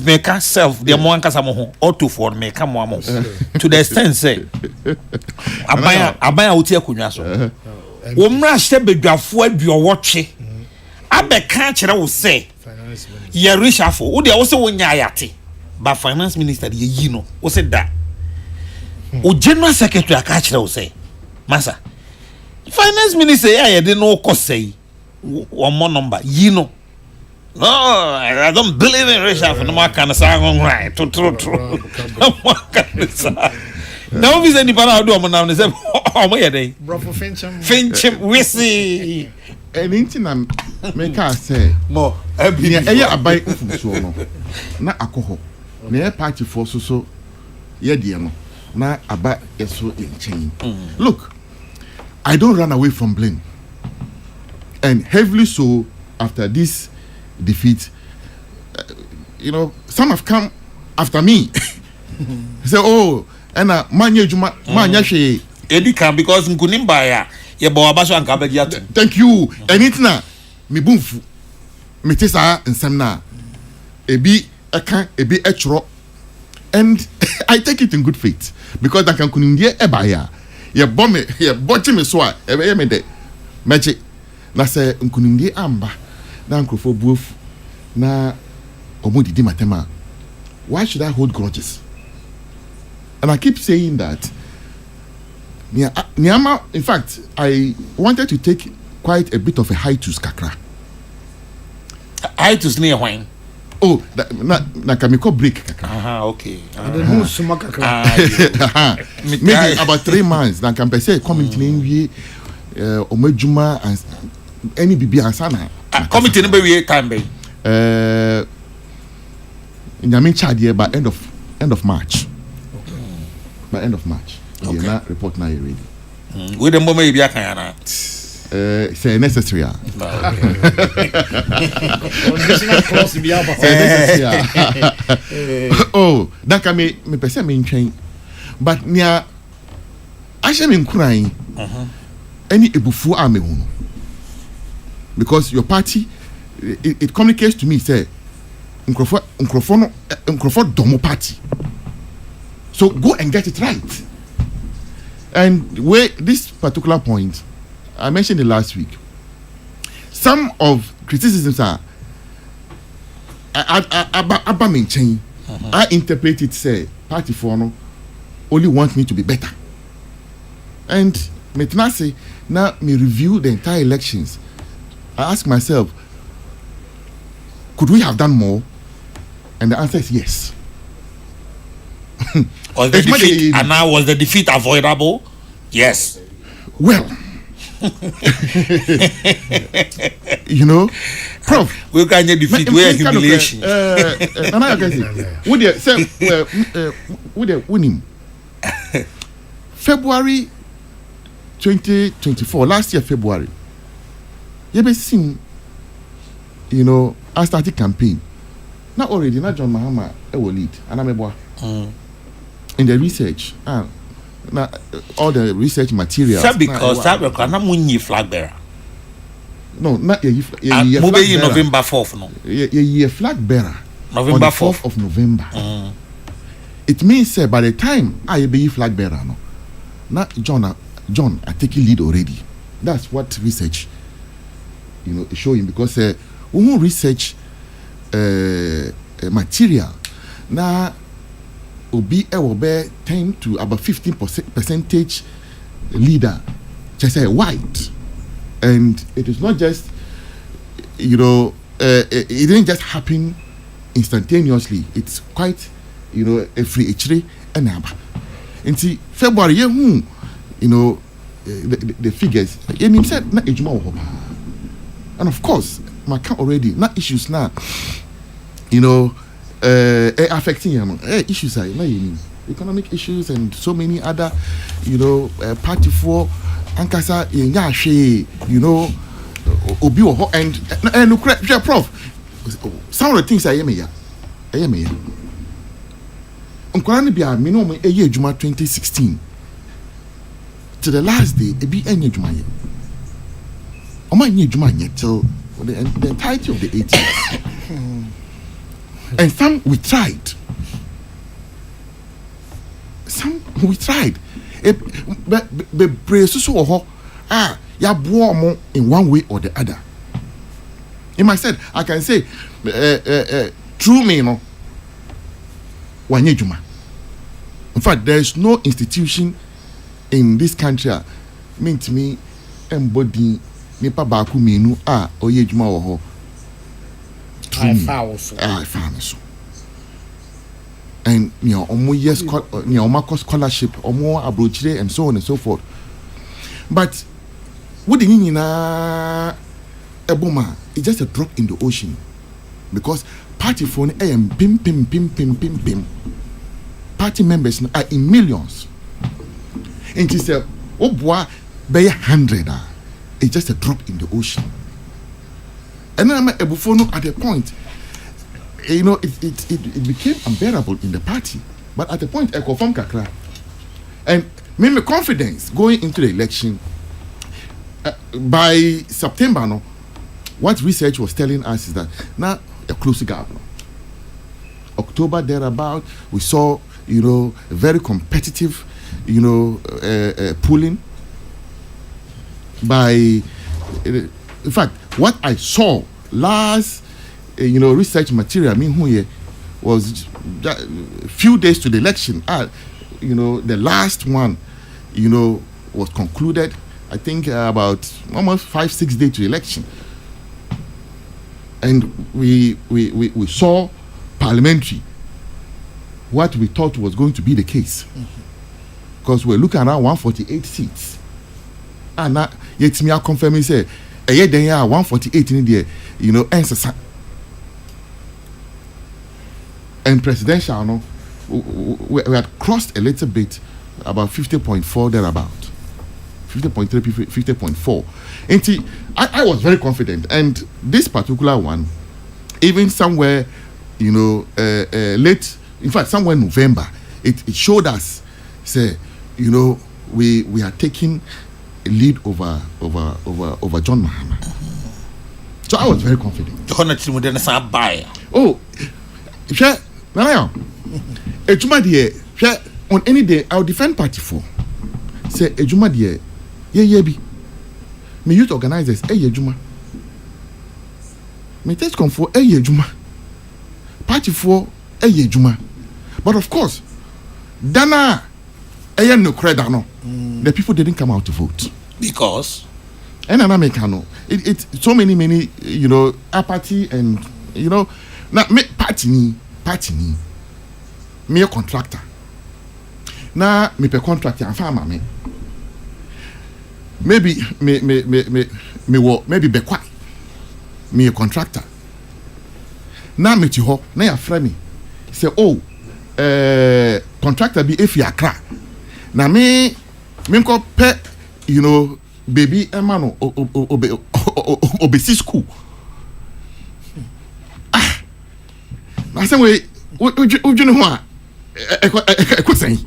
make self the more nkasa auto for me come mo to the extent say abaya uti akunwa so wo mra hye bedwafo aduowotwe abeka kire wo say ye rishafo wo de wo say wonya ayate ba finance minister ye yi no wo say da o general secretary aka kire wo say masa finance minister ya de no kosai one more number you know no I don't believe in reshuffle no more can say right true now we say ni para do am now say o mo ye dey bro for finchim we see anything na make us say mo abi e abai fuso no na akoho na e party for so ye de no na aba eso enchen look I don't run away from blame. And heavily so after this defeat, some have come after me. Say, oh, and manya she Edika because Nkunimba ya bawabaso and Kabadia. Thank you. And it's na me boomfu. Me tesa and semna. Ebi etro. And I take it in good faith. Because I can kunindie ebaya. Ye bomb ye botchi me so a ebe me de mechi na se nkunimdi amba na nkrofo buofu na omodidi matema. Why should I hold grudges? And I keep saying that Niama, in fact, I wanted to take quite a bit of a hiatus kakra. Hiatus near when? Oh, na kamiko break kakra. Okay. Maybe about 3 months. Na kampe say community nwi omejuma and any bibi ansana. Committee number we time be. Nyamin chadie by end of March. Okay. By end of March. Okay. Na report na ready. We the moment you be akanya na. say necessary. Conditional clause bi aba. Oh, that can me person me train. But near I shall mean crying. Any ebufu ame hu. Because your party it communicates to me say Nkrofo domo party. So go and get it right. And where this particular point, I mentioned it last week. Some of criticisms are I interpret it say party for no only want me to be better. And say now me review the entire elections. I ask myself, could we have done more? And the answer is yes. Was the defeat avoidable? Yes. Well, you know, Prof. We can defeat where humiliation. Would you winning? February 2024, last year February. You be seen, you know, I started campaign. Not already, not John Mahama, I will lead, and I'm a boy. In the research, now all the research materials. Because that I'm winning flag bearer. No, not a flag bearer. November 4th, no. A flag bearer. November 4th of November. It means by the time I be flag bearer, no. Not John, I take a lead already. That's what research, you know, is showing because we won't research material now. Will be 10 to about 15% leader, just say white, and it is not just, you know, it didn't just happen instantaneously. It's quite, you know, a free H3 and and see February, you know, the figures. And he said not and of course, my count already not issues now, you know. Affecting issues are economic issues and so many other, you know, party for ankasa you know, obi and Prof. Some of the things I am here. Unkwani bia me no me eye adwuma 2016 to the last day e bi enye adwuma ye. Oma enye adwuma nye till the entirety of the 8 years. And some we tried. But so ya boom in one way or the other. In my said, I can say true me no wanyejuma. In fact, there is no institution in this country mean to me embody nipa baku menu oyejuma wo. I found so. And you know, yes, scholarship, abrochire, and so on and so forth. But what do you mean, Eboma? It's just a drop in the ocean because party phone pim. Party members are in millions. And she said, "Oh boy, by 100, it's just a drop in the ocean." And then at the point, you know, it became unbearable in the party. But at the point, I confirm Kakra. And made me confidence going into the election. By September, no, what research was telling us is that now a close gap. October thereabout, we saw, you know, a very competitive, you know, polling. In fact, what I saw last, you know, research material, was a few days to the election. You know, the last one, you know, was concluded, I think, about almost 5-6 days to the election. And we saw parliamentary, what we thought was going to be the case. Because we're looking around 148 seats. And now, yet me, I confirm, me say, 148 in there, you know, and presidential, no, we had crossed a little bit, about 50.4 thereabout. 50.3, 50.4. And I was very confident. And this particular one, even somewhere, late, in fact, somewhere in November, it showed us, say, we are taking a lead over John Mahama. So I was very confident. Oh, on any day, I'll defend Party 4. Say, Ejuma dear, be. Me youth organizers, Ejuma. Me test come for Ejuma. Party 4, Ejuma. But of course, Dana, no credit, no. The people didn't come out to vote. Because? And an Americano. It's so many, apathy and, now, me party ni, me a contractor. Now, me pe contractor and farmer me. Maybe maybe be quiet. Me a contractor. Now me to ho, na ya friend me. Say, contractor be if you are crack. Now me ko pe, baby emano obesi school. Na say we ujunu ho a saying.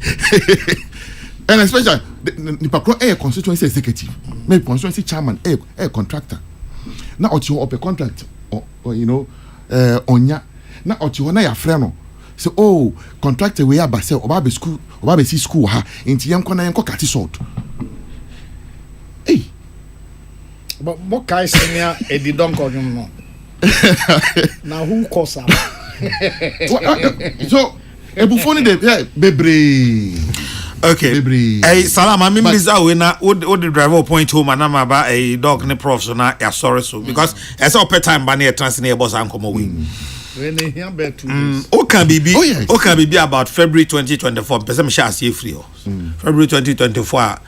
And especially the constituency executive, maybe constituency chairman, a contractor. Now what you up a contract or onya. Now what you na ya friend. So contractor we are by say oba be school ha inti yam kona yam ko kati sort. Hey. But what guys senior Eddie Donko no. Now who calls up? So ebufoni de bebre. Okay. Hey, Salam, I mean, this we na would the driver point home and I'm about a dog ne prof so na ya sorry so because as all per time banner transnet boss and come away. When they hear about 2 days. Okay, be about February 2024. Person shall see free. February 2024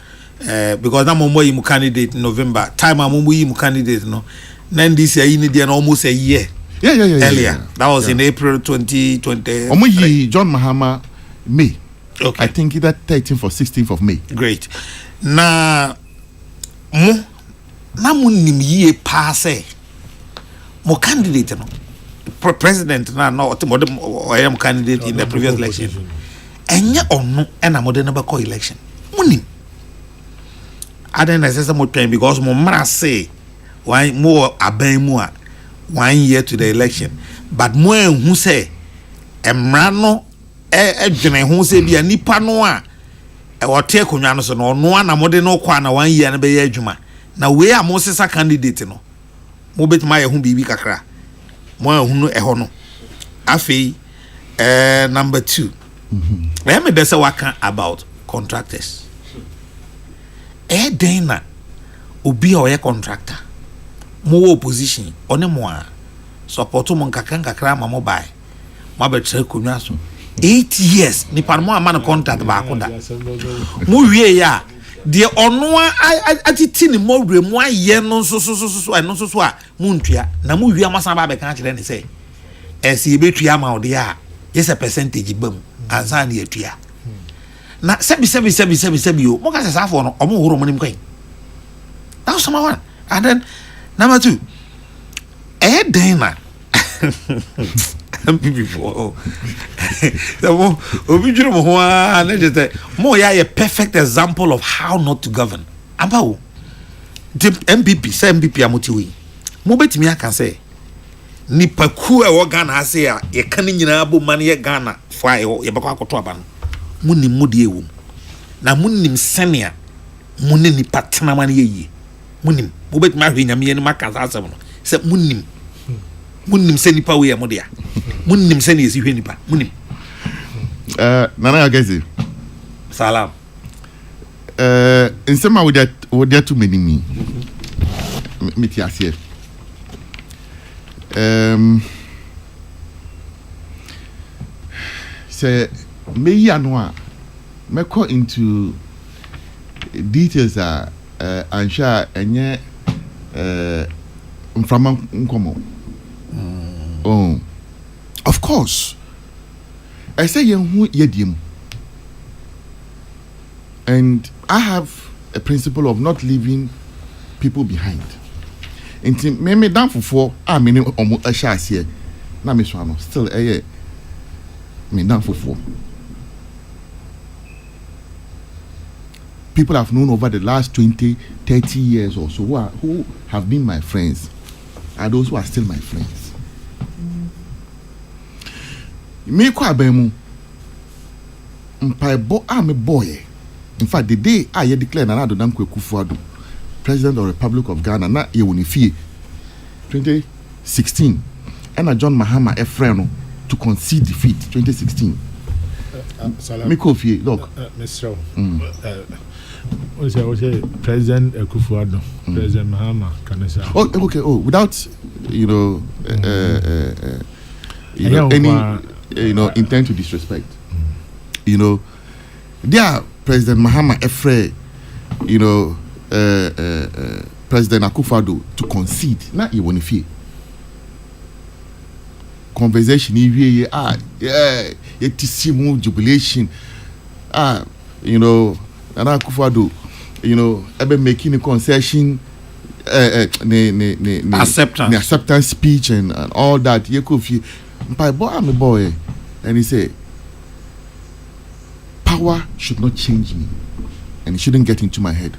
because na mo mu candidate in November. Time am mu candidate no. Then this year you need almost a year. Yeah. Earlier. That was in April 2020. Omo John Mahama May. Okay. I think either 13th or 16th of May. Great. Na mo nim ye passe. Mo candidate no. President na no I am candidate in the previous election. Enya ono na mo de na ba election. Mo nim. Aden na say mo train because mo mra say why mo aban mu a 1 year to the election. But mo enhu say emra no dwene ho se bia nipa no a wote akonwa no so no no na mode no kwa na 1 year na be ya adwuma na we a mo sesa candidate no mo betima ye ho bibi kakra mo ehunu no afei number 2 let me say waka about contractors den na obi a oye contractor mo opposition one mo a support mo nkakra ma mo bai mo betre akonwa so 8 years ni parmo amana contract ba akoda mo wie ya de ono atiti ni mo wure mo aye no so a mo ntua na mo wie amasa ba be kan kire ne say esi betua ma ode a yes a percentage bam ansa na etua na sebi o mo ka se safo no omo horo mo nim kwan that's number 1 and then number 2 den na people so obi juro mo ho na just mo ya a perfect example of how not to govern about the MPP amoti we mo betimi aka say nipa ku e wo Ghana ase a ye kan nyina bo man ye Ghana fa ye bako akoto aba no mo nim mo de ewu na mo nim senia mo ne nipa tena man ye yi mo nim mo betimi ahwe nyame ye ni maka asem no se mo nim munim se nipa we mo dia munim se ne esi hwe nipa munim nana agezi salam nsema would there too many me tiasie say me ya no a me go into details and share enye mframa nkomo. Oh, of course. I say who yedim, and I have a principle of not leaving people behind. Nti me down for me ne omo ehya ase na me so ano still me down for people I've known over the last 20 30 years or so who have been my friends are those who are still my friends. Me kwa abemu mpaibo me boy. In fact, the day I declared Nana Addo Dankwa Akufo-Addo President of the Republic of Ghana na ye woni fie 2016 and John Mahama Efreno to concede defeat 2016. Me ko fie look. Mr. What's President Akufo-Addo, President Mahama Kanesa. Oh, okay. Oh, without any intent to disrespect. There President Mahama Efre, President Akufo-Addo to concede. Na ye woni fie. Conversation ye tisimu jubilation. Nana Akufo-Addo, ebe making a concession, acceptance speech and all that. Ye could feel, I'm a boy, and he said, power should not change me, and it shouldn't get into my head.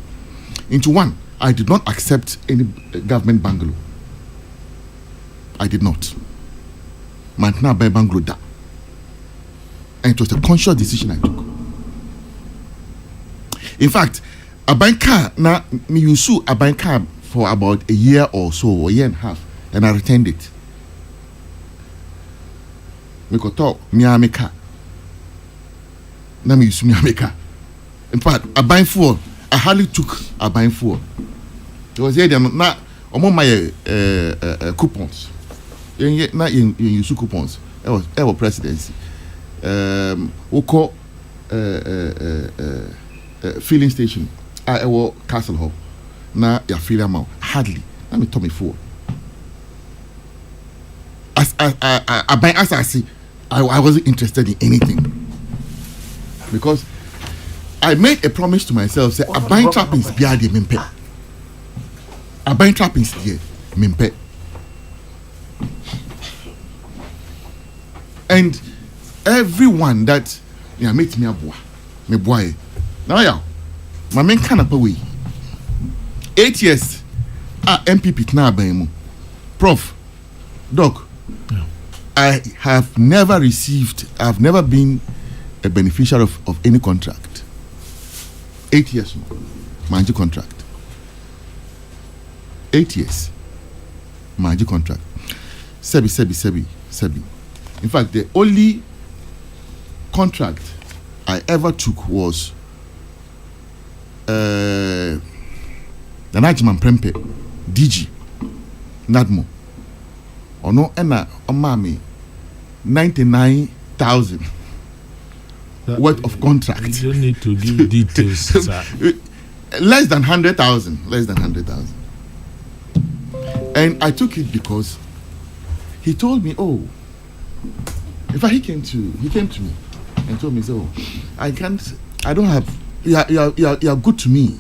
Into one, I did not accept any government bungalow. I did not. Mantna by bungalow da, and it was a conscious decision I took. In fact, a banker na me use a banker for about a year or so, a year and a half, and I returned it. Me ko talk me ameka. Na me use me ameka. In fact, a buying for I hardly took a buying for. It was here na omo my coupons. Na in use coupons. It was presidency. We call filling station. I was Castle Hall. Na ya feel amount hardly. Let me tell me for. As I see, I wasn't interested in anything because I made a promise to myself. Say, a buying trappings be adi mimpe. A buying trappings here mimpe. And everyone that meet me boy. Now yeah, my main kind of way. 8 years, MPP na abayemu. Prof, Doc, yeah. I have never been a beneficiary of any contract. 8 years, manji contract. 8 years, manji contract. Sebi. In fact, the only contract I ever took was the Najman Prempe DG Nadmo. Ono ena omami 99,000 worth of contract. You don't need to give details, sir. Less than 100,000. And I took it because he told me, in fact, he came to me and told me, I don't have, you are good to me,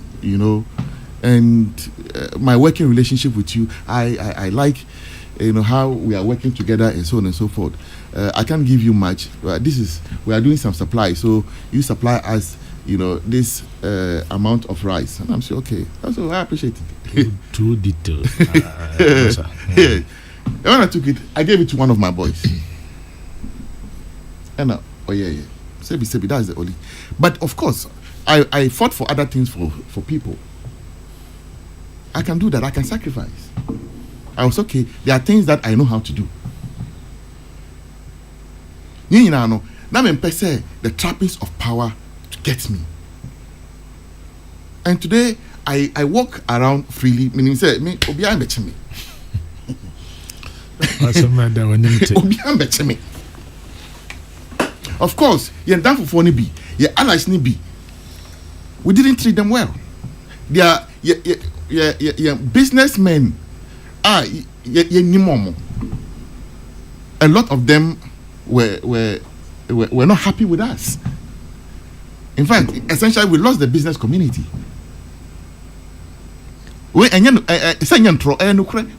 and my working relationship with you, I like, how we are working together and so on and so forth. I can't give you much. We are doing some supply, so you supply us, this amount of rice. And I'm saying, okay, so I appreciate it. Too detailed. Yeah. When I took it, I gave it to one of my boys. And yeah. Sebi, that's the only. But of course, I fought for other things for people. I can do that. I can sacrifice. I was okay. There are things that I know how to do. Now the trappings of power to get me. And today I walk around freely, meaning say me obiya mbeche me. Of course, you're done for ni be, your allies ni be. We didn't treat them well. They are businessmen. A lot of them were not happy with us. In fact, essentially, we lost the business community. we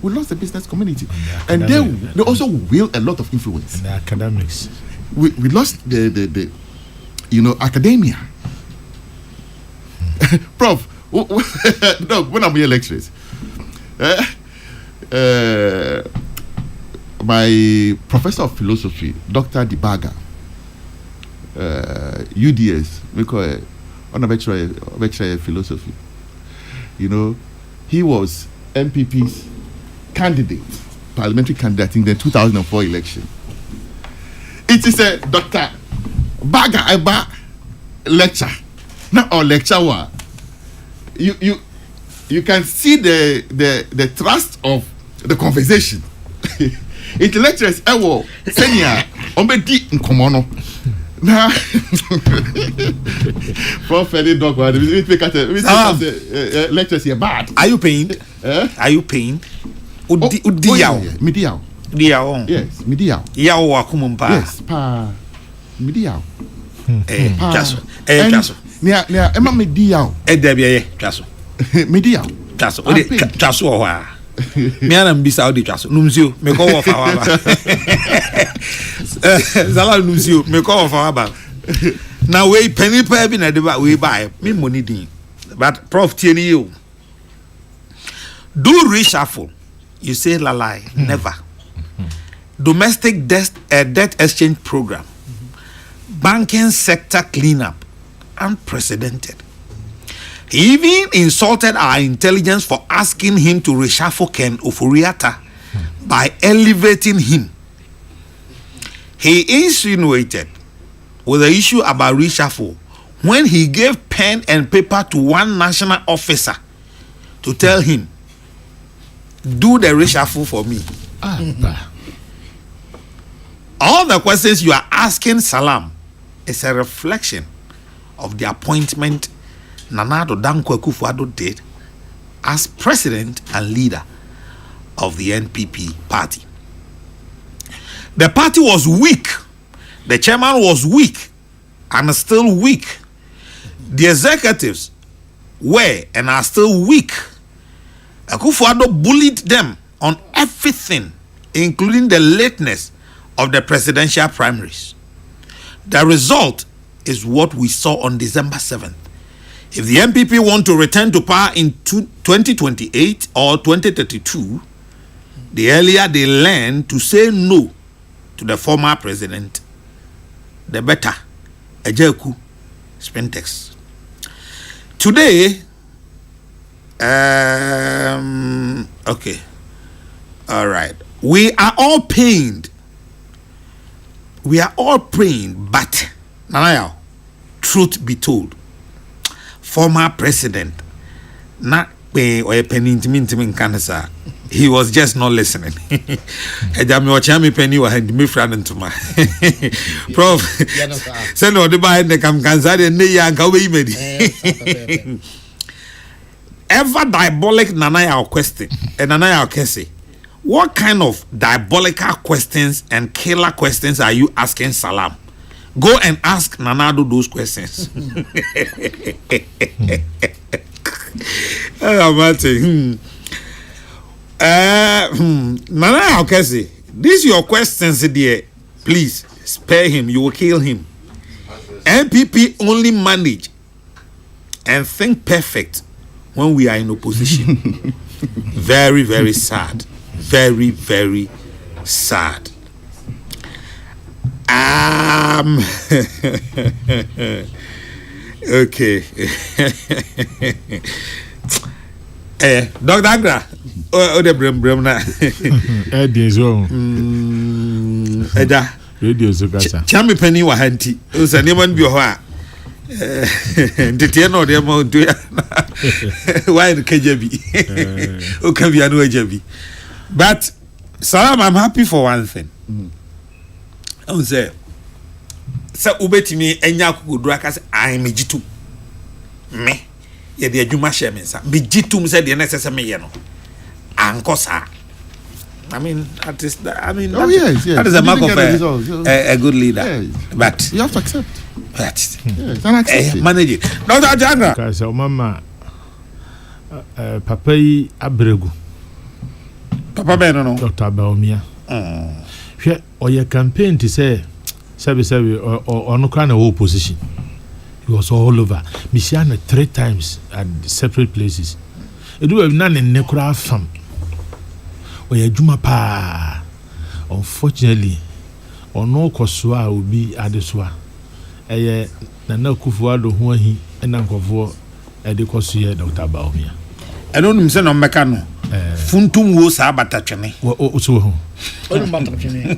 lost the business community, and they also wield a lot of influence. And the academics. We lost the academia. Prof, no, when I'm here lectures, my professor of philosophy, Dr. Dibaga, UDS, we call it lecturer philosophy. He was MPP's candidate, parliamentary candidate in the 2004 election. It is a Dr. Baga Eba lecture, not our lecture one. You can see the thrust of the conversation. It lectures ewo senior ombedi nkomono. Now, Prof. Dog, we make lectures here bad. Are you pained? Are you pained? Midiao. Yes, Midiao. Yao wakumumpa. Yes, pa Midiao. Chaso. Nia Emma Midiao. Debiaye, Chaso. Midiao. Chaso. Chaso wa. Miana mbisa odi chaso. Numzio, me ko wa fa Zala numzio, me ko wa fa Now we penny per bi na de ba we buy me money din. But Prof tieni you. Do reshuffle. You say la lie. Never. Domestic debt exchange program. Banking sector cleanup. Unprecedented. He even insulted our intelligence for asking him to reshuffle Ken Oforiatta by elevating him. He insinuated with the issue about reshuffle when he gave pen and paper to one national officer to tell him, do the reshuffle for me. All the questions you are asking Salam is a reflection of the appointment Nana Addo Dankwa Akufo-Addo did as president and leader of the NPP party. The party was weak. The chairman was weak and still weak. The executives were and are still weak. Akufo-Addo bullied them on everything, including the lateness of the presidential primaries. The result is what we saw on December 7th. If the MPP want to return to power in 2028 or 2032, the earlier they learn to say no to the former president, the better. Ejeku Spintex. Today, okay, all right. We are all pained. But now, truth be told, former president, not pay or a penny in cancer. He was just not listening. Penny and me friend into my Prof. Send all the buy the come cancer and ever diabolic Nanaya question and Nanaya Kese. What kind of diabolical questions and killer questions are you asking Salam? Go and ask Nanado those questions. Nana Okese, these your questions, dear. Please spare him. You will kill him. MPP only manage and think perfect when we are in opposition. Very, very sad. Very, very sad. Okay. Dr. Agra. The brim na. Eda. Radio Zugasa. Chami penny wa hanti. Usa neman bi ho a. Ntete no de mo do ya. Why the KJB? O kan bi anu AJB. But Salam, I'm happy for one thing. I say ubetimi enya akukudura ka say I mejitu. Me ye de adwuma hye me nsa. Mejitu say de na sese me ye no. Ankosa. I mean, that is that is a mark of a good leader. Yes. But you have to accept. But yes, and accept manage it. Dr. Jagra. Because mama papa yi abregu papa ben no Dr. Baumia hwe oye campaign to say ono kra na opposition. He was all over. Misiana 3 times at separate places. Edu have none in nekura fam. Oye juma pa. Unfortunately, ono kosua obi adesua. Eye Nana Akufo-Addo ho ahi na nkofo ede kosuye Dr. Baumia. Eno nim se no meka no. Funtum wo sa batatwene. O so ho. Onu batatwene.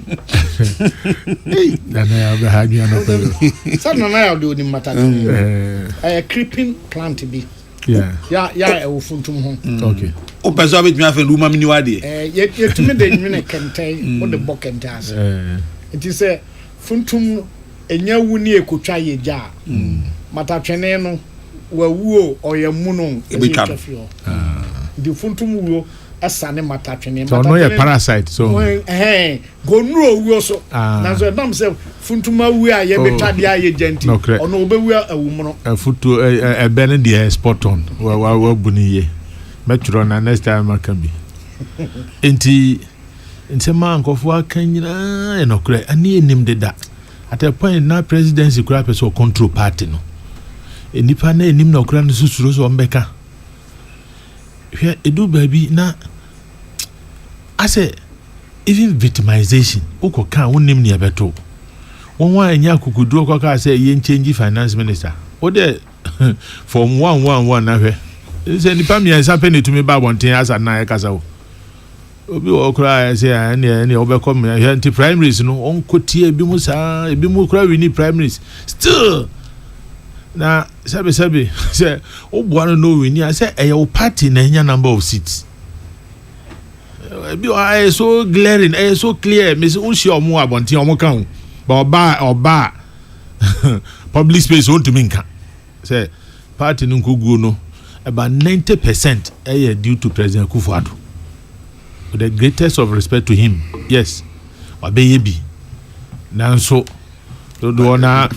Nana ya be ha gya no pelo. Sa nana ya de oni batatwene. Creeping plant bi. Yeah. Ya e funtum ho. Okay. O peso abetumi afa luma mini wade. Ye tumi de nwene kenten o de bokente ase. It is a funtum enya wuni ekotwa ye ja. Matatwene no wawuo oyamu no etwafio. The funtum wuo asane matatwene. So no ye parasite so. Gonuro wuo so. Na so dam se funtum awu a ye betwa de aye genti. Ono obewu awum no. Futu ebene de spot on. Wa buniye. Metro na next time aka bi. Enti ntema nkofo aka nyina enokre ani enim de da. At a point na presidency kura person control party no. Enipa na enim na okra no susuro so mbeka. Hwe edu baby na ase even victimization ukoka wonim ne abeto. Won wa anya kukudu okoka say ye change finance minister. O de from 111 na hwe. Say nipa mi ansa pe to me ba bonten asa na e kasa wo. Obi wo kra say ene obekọ me anti primaries no onkotie ebi mu sa ebi mu kra we ni primaries still na sabe say obuano no we ni say e your party na nya number of seats ebi o so glaring so clear me say unshi omo abonten omo kan oba public space on to me nka say party no nkoguo no about 90% due to President Akufo-Addo. With the greatest of respect to him, yes, wabeyebi. Nanso, do na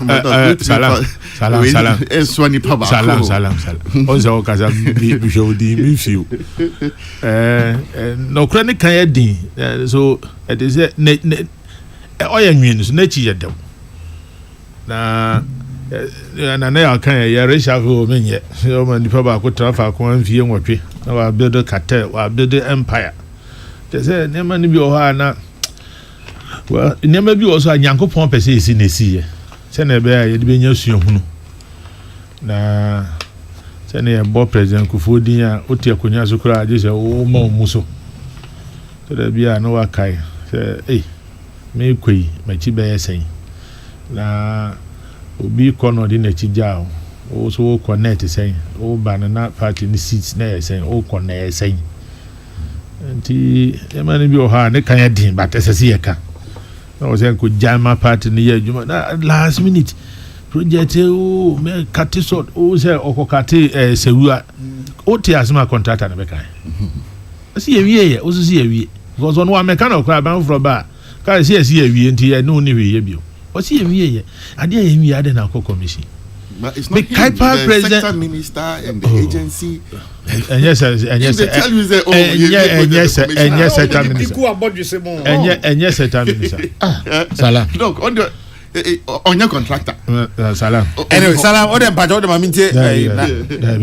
salam. Onzo kaza bi jodi mi fiu. No chronic kan din. So it is ne oya nwin so na chi yedem. Na ya kan ya reshafu menye. O man nipa ba ko trafa ko anfie nwotwe. Na wa build cartel, wa build empire. Say nema ni bi o ha na well nema bi o so anyankopon pese esi na esi ye se na be ye de benya suahunu na se na ye bo president Akufo-Addo a oti akonya so kura age se o ma mu so so da bia na wa kai se me kwei machi be yesen na obi kono di na chi jao o so connect sen o ba na party ni seats na yesen o connect yesen nti emani bi o ha ne kan yadin but esese ye ka na o say ko jama party ni ye adwuma na last minute project o me cut short o say okokate sewua o ti asema contractor na be kan asi ye wie ye o si ye wie because on wa mechanic kwa ban from ba ka si ye wie nti ye no ni wie ye bio o si ye wie ye ade ye wie ade na commission. But it's not him, the sector minister and the agency. And yes, they tell you say, and yes, minister. Salam. Look on your contractor. Salam. Anyway, salam. All them patrol them aminti.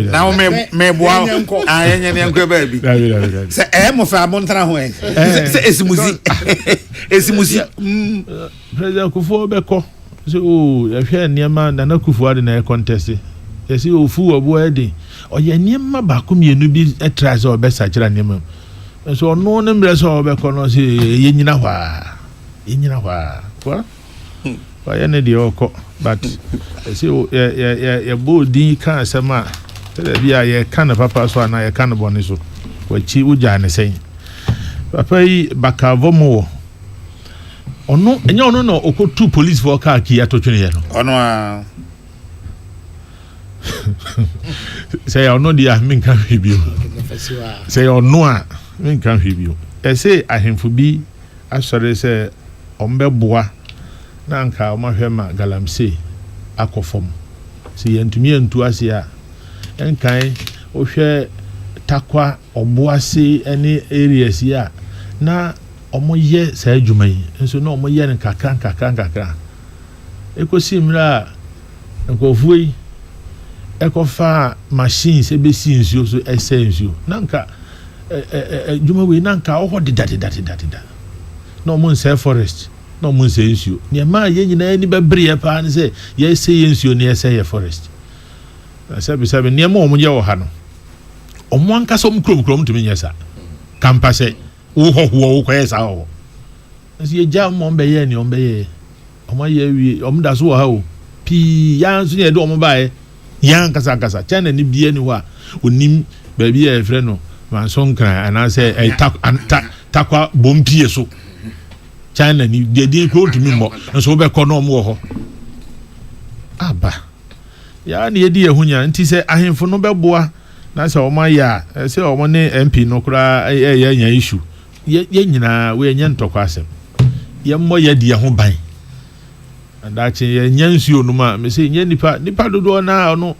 Now me boa. Yenko baby. Say mo fa montra ho en. Say esimusi. President Akufo beko. So ya hwe niam na Akufo-Addo na contest. Ya si ofu obo edi. Oye niam ba ko mienu bi try so be sachira niam. So no ne mre so beko no se yenyina hwa. Kwa? Kwa ya ne di oko but si ya bo din kan asema tele bia ye kan papa so na ye kan bone so. Wachi uja ne sen. Papa yi bakavomo ono enye ono no okotu police for car ki atotwene ye no ono a say ono dia min kan hwibio say ono a min kan hwibio e say ahemfo bi asore say ombeboa na nka o mahwema galamsey akofom say yentumi antu ase a enkan o hwe takwa oboase any areas ya na omo ye saa adwuma yi nso na omo ye nkakra ekosi mra nkofo yi ekofa machines ebesi nsuo so ese nsuo nanka adwuma we nanka oho didadidadida na omo nse forest na omo nse nsuo ne ma ye nyina ni bebre pa ne se ye se nsuo ne ese ye forest sabi ne ma omo ye wo ha no omo anka so mkrom tumi nyesa kampa se wo ho kwesa ho nsi ye ja mo mbe ye ni ombe ye omo ye wi omo da so wo ha o pi ya nso ne do omo bae yan kasa chana ni bie ni wa onim ba bi e frɛ no manson kran ana se takwa bompie so chana ni de ko tumi mo nso be kɔ no mo ho aba ya na yedi ehunya nti se ahemfo no bɛboa na se omo ya se omo ne MP no kura ye nya issue ye nyina we nya ntɔkwa asɛm ye mmɔ ye di ho ban andache ye nya nsuo no ma me se nya nipa dodo na ono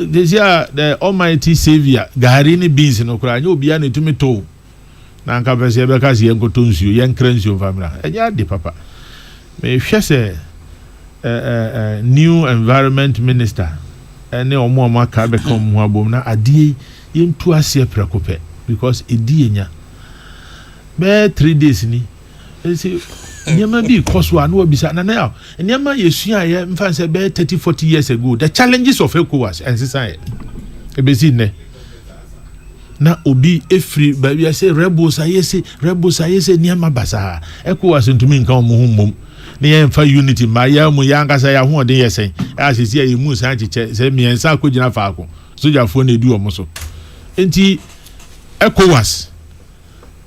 desia the almighty savior gari ni beans no kura nya obia na tumi to na nka pese ye beka se ye nkoto nsuo ye nkra nsuo famila enya de papa me hwɛ se new environment minister ene omo aka be kom ho abom na adie ye ntu ase prekope because edie nya be 3 days ni ese nyama bi koso anu obisa na na nyama yesua ye mfa se be 30-40 years ago the challenges of ECOWAS and society ebezi ne na obi efri ba wi say rebels ayese nyama basa ECOWAS ntumi nka omo hummom ne ye mfa unity ma ya mu ya nkasa ya ho de yesen asisi ye mu san chiche se miensa akogina faako sojafo na edu omo so enti ECOWAS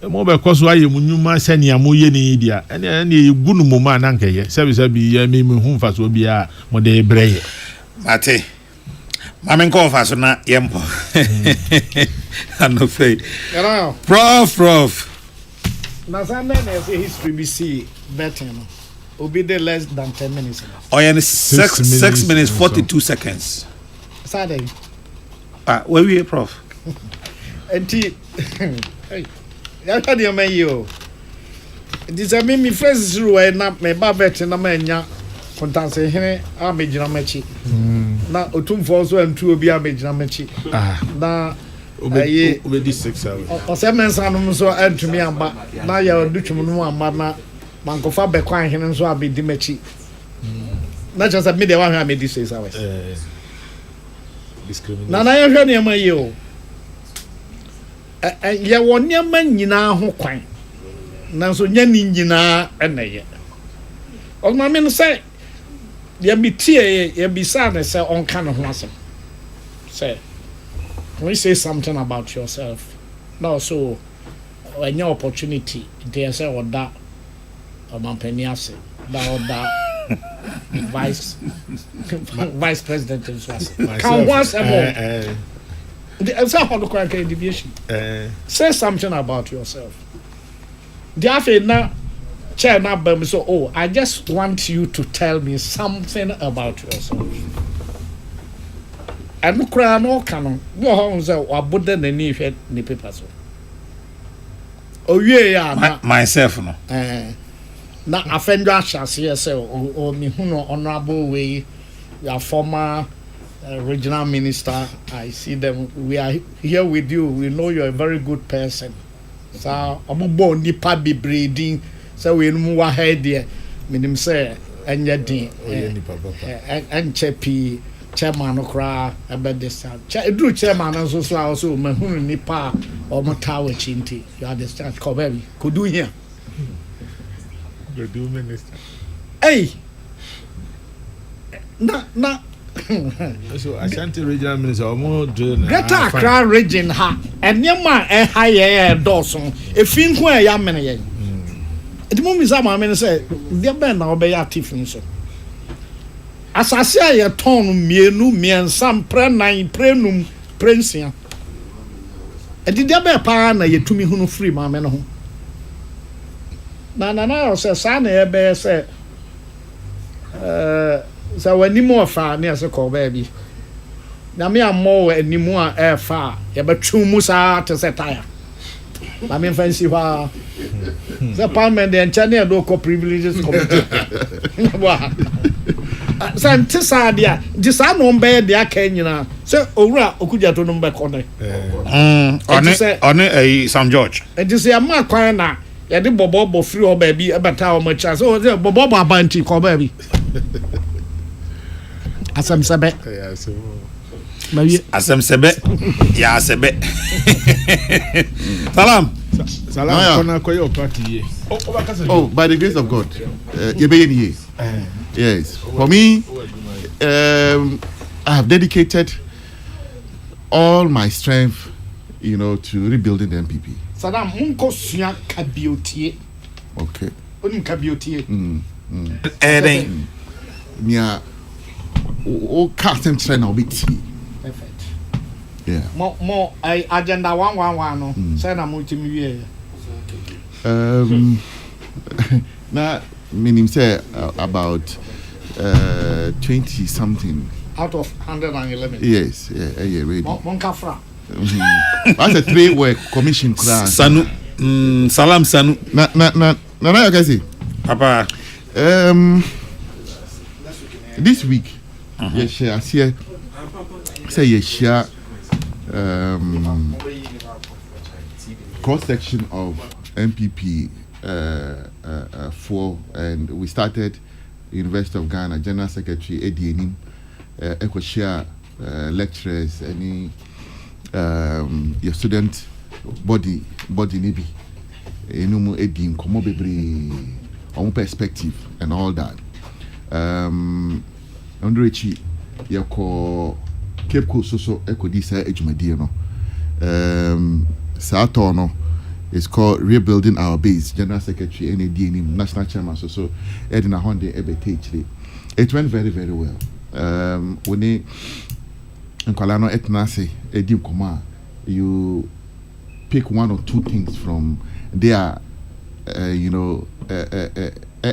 mo be koso aye munyuma senia mo ye ni dia ene egunu mo ma na nkeye sabi ya me hu mfaso bia mo de breye mate mamen ko faso na yempo anofe prof na sande na say history be see better no obi de less than 10 minutes oyen 6 minutes 42 seconds Saturday where we prof enti hey ya ka de man yo this a me phrase zero na me ba bet na ma nya kontanse hene a me gina machi na otumfo so antu obi a me gina machi na obe di 6 hours o se men sanu so antumi amba na ya dutwum no amba na mankofa be kwan hene so abi di machi na just me de wa hwa me di 6 hours discrimination na ya hwa ne man yo ye wonya manyina ho kwan nanso nya ni nyina eneye oma me no say ye bitie ye bisa na say on kan ho asem say when you say something about yourself no so when your opportunity there say oda omampani ase da oda vice president can once more the example of the deviation. Say something about yourself. Therefore, now, chair now, so oh, I just want you to tell me something about yourself. And look around all canon. Go home, say, or Buddha the knee head, the papers. Oh, yeah, myself, no. Now, offender shall see say, or me who no honorable way, your former. Regional minister, I see them. We are here with you. We know you're a very good person. So, I'm born nipa be breeding. So, we move ahead there. Minim say, and yet, and Chepi, chairman okra, about this. Do chairman also, Mahun nipa or Matawa Chinti. You understand? Kobebi, could do here. Could do minister. Hey, na. So Ashanti regional minister omo join Greater Accra region ha enyema high doson efin ko ya mene ye edi mo misa ma mene say de ben na obe ya tifin so asase aye ton mienu miensa pre nan prenum prensia edi de be pa na ye tumi hunu free ma mene ho na say sa na ye be say so when you more fan near so call baby na me ammo animu a ɛfa ya betwu mu saa te se tire na me fancy hwa the parliament the enchane do co privileges committee wa sante saa dia di saa no mbe dia ka nyina se owura okuja to no mbe kone on Sam George e di se ama kwan na ya de bobo free o ba bi e beta o ma cha so bobo abanti ko ba bi asam sabe asem sebe ya sebe salam kona ko your party Oh, by the grace of God, yes. For me, I have dedicated all my strength, to rebuilding the MPP. Sadam munko suya kabiotie. Okay. Onim kabiotie. Nya o custom train na obiti. Perfect. Yeah. More agenda 111 no. Say na mo timi wie. Now, meaning say about 20 something out of 111. Yes, yeah, ready. Monkafra. That's a 3-work commission class. Sanu, salam Sanu. Na you can see. Papa. This week, yes, I see. Say yes, cross section of MPP 4, and we started University of Ghana General Secretary Edienim, Ecoshare lecturers, any your student body nibi, enumu Edim komo bebre, on perspective and all that. Andrechi yako Cape Coast so eko di sa ejumadi no. Saturno is called Rebuilding Our Base. General Secretary NADN National Chairman so Edina Honde Ebetechli. It went very, very well. When they Nkwalano etnase Edim Koma, you pick one or two things from their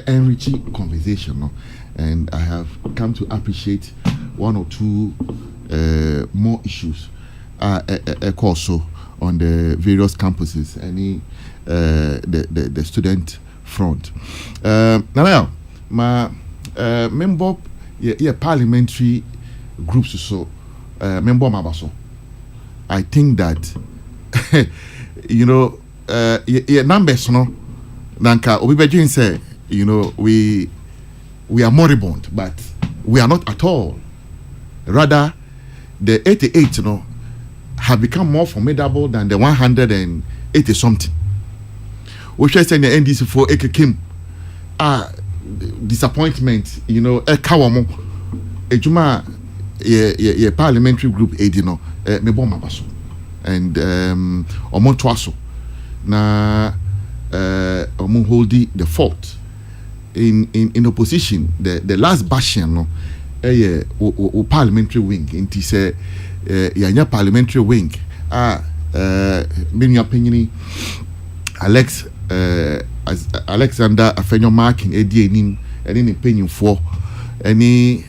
enriching conversation, no? And I have come to appreciate one or two more issues also on the various campuses, the student front. Now, my member, parliamentary groups so member mabaso. I think that numbers no nanka obibeji say we are moribund, but we are not at all. Rather, the 88 have become more formidable than the 180 something. We should say the NDC for Kim disappointment, Kawamo, Ejuma, parliamentary group, Meboma Baso, and Omontwaso. Na Omoholdi the fort in opposition, the last bastion, parliamentary wing, into say. Yanya parliamentary wing many opinion Alexander Afenyo marking ADNim and any opinion for any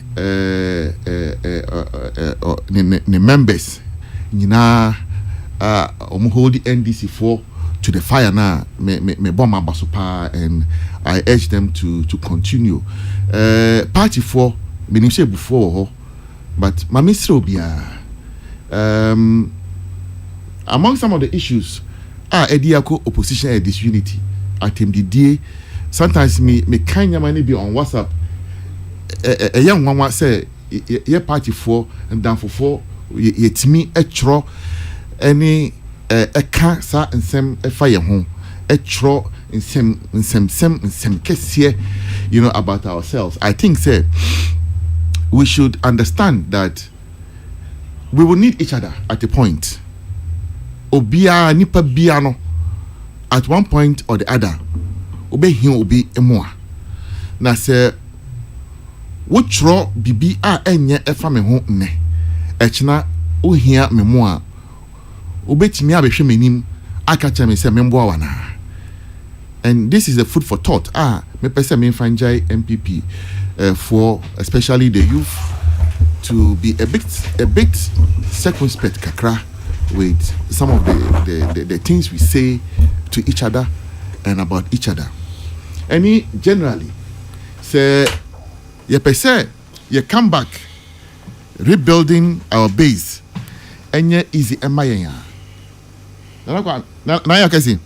members hold the NDC for to the fire now me bomb basupa, and I urge them to continue party for meaning say before, but my Mr. Obia among some of the issues Ediako opposition and disunity at MDDA. Sometimes me kind of money be on WhatsApp. A young one say ye party for and down for 4 yet me a tro any a cancer and some fire home a tro in some case here about ourselves. I think say we should understand that we will need each other at a point. Obia nipa biano at one point or the other. Obe him obi emoa. Na se wotro bibi a enye efa me ho ne. Echina ohia memoa. Obetimi abehwe menim aka cha me se memboa wana. And this is a food for thought. Me pese me fanjai MPP for especially the youth to be a bit circumspect kakra with some of the things we say to each other and about each other. Any generally say you per se you come back rebuilding our base and easy emaya. Na ya kasi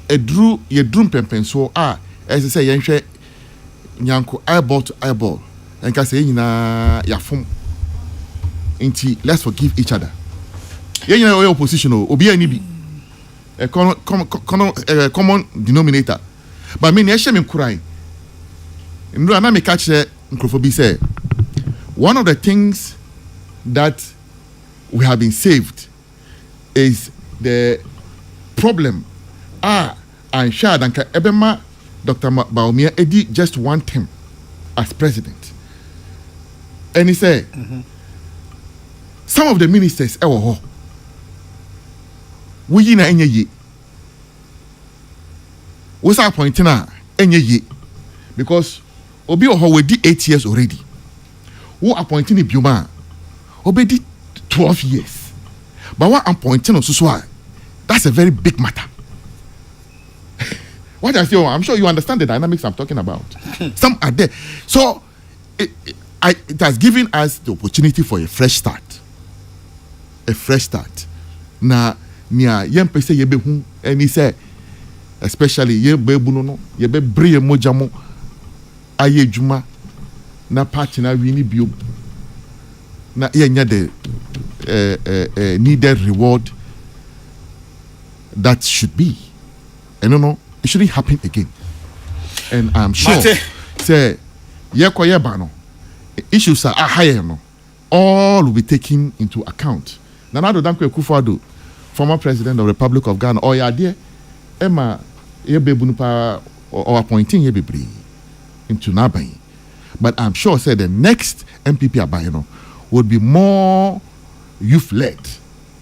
edru ye drum pempen so as I say yenhwe nyanko eyeball to eyeball and ka say nyina ya fom inti let's forgive each other. Yenhwe your opposition obi ani bi a common denominator but me na me kurai ndura na me catch microphone say one of the things that we have been saved is the problem and shad and ebema Dr. Baumia edi just one term as president and he said some of the ministers we na enye ye what's appointing enye ye because obi oho we di 8 years already who appointing bioma obi di 12 years but what appointing on so that's a very big matter. What I say, I'm sure you understand the dynamics I'm talking about. Some are there. So it has given us the opportunity for a fresh start. A fresh start. Na nia yem pese yebe hu eni say especially yebe bunono yebe briye mojamo aye juma na party na wini bio na yenya the needed reward that should be. And no, it shouldn't happen again. And I'm sure say no issues are higher no all will be taken into account. Nanado Dankwa Akufo-Addo, former president of the Republic of Ghana, or there Emma Yebebunupa or appointing Yebebri into Nabai. But I'm sure say the next MPP Abayano would be more youth-led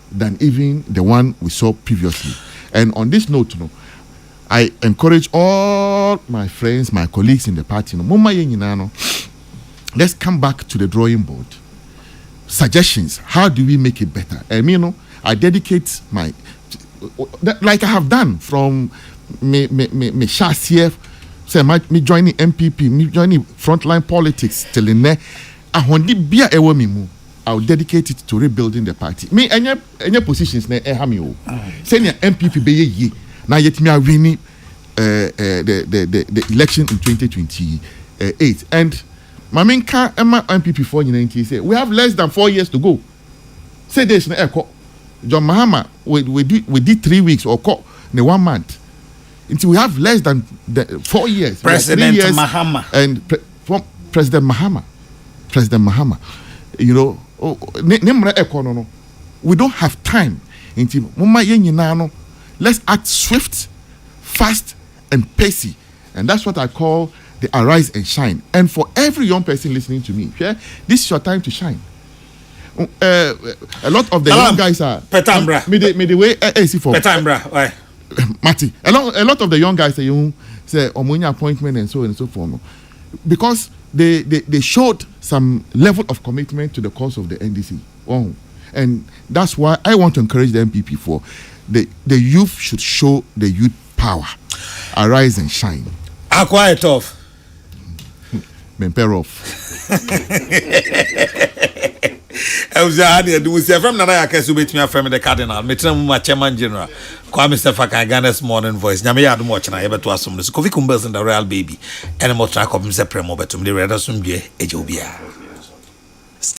than even the one we saw previously. And on this note, I encourage all my friends, my colleagues in the party, let's come back to the drawing board. Suggestions, how do we make it better? And I dedicate my, like I have done from me Shasief, say me joining MPP, me joining frontline politics till in there. I'll dedicate it to rebuilding the party. Me any positions na ehami o. Say na MPP be ye na yet me winning the election in 2028 and Maminka Emma MPP for 19 say we have less than 4 years to go. Say this na eko John Mahama we did 3 weeks or ne 1 month. Until we have less than 4 years. President years Mahama and President Mahama. We don't have time. Let's act swift, fast, and pacey. And that's what I call the arise and shine. And for every young person listening to me, this is your time to shine. A lot of the young guys are Petambra. Petambra. Why? Mati. A lot of the young guys say Omonia appointment and so on and so forth. Because they showed some level of commitment to the cause of the NDC. Oh. And that's why I want to encourage the MPP for the youth should show the youth power. Arise and shine. Quiet off. Memper off. I was from Nana Kasubi to me from the Cardinal, Mitram Chairman General, Kwame Stefaka Ghana's Morning Voice. Namia Much and I ever to assume the Kofi Kumbers and the Royal Baby, and a more track of Mr. Premo, but to me, the Redasum Ejobia.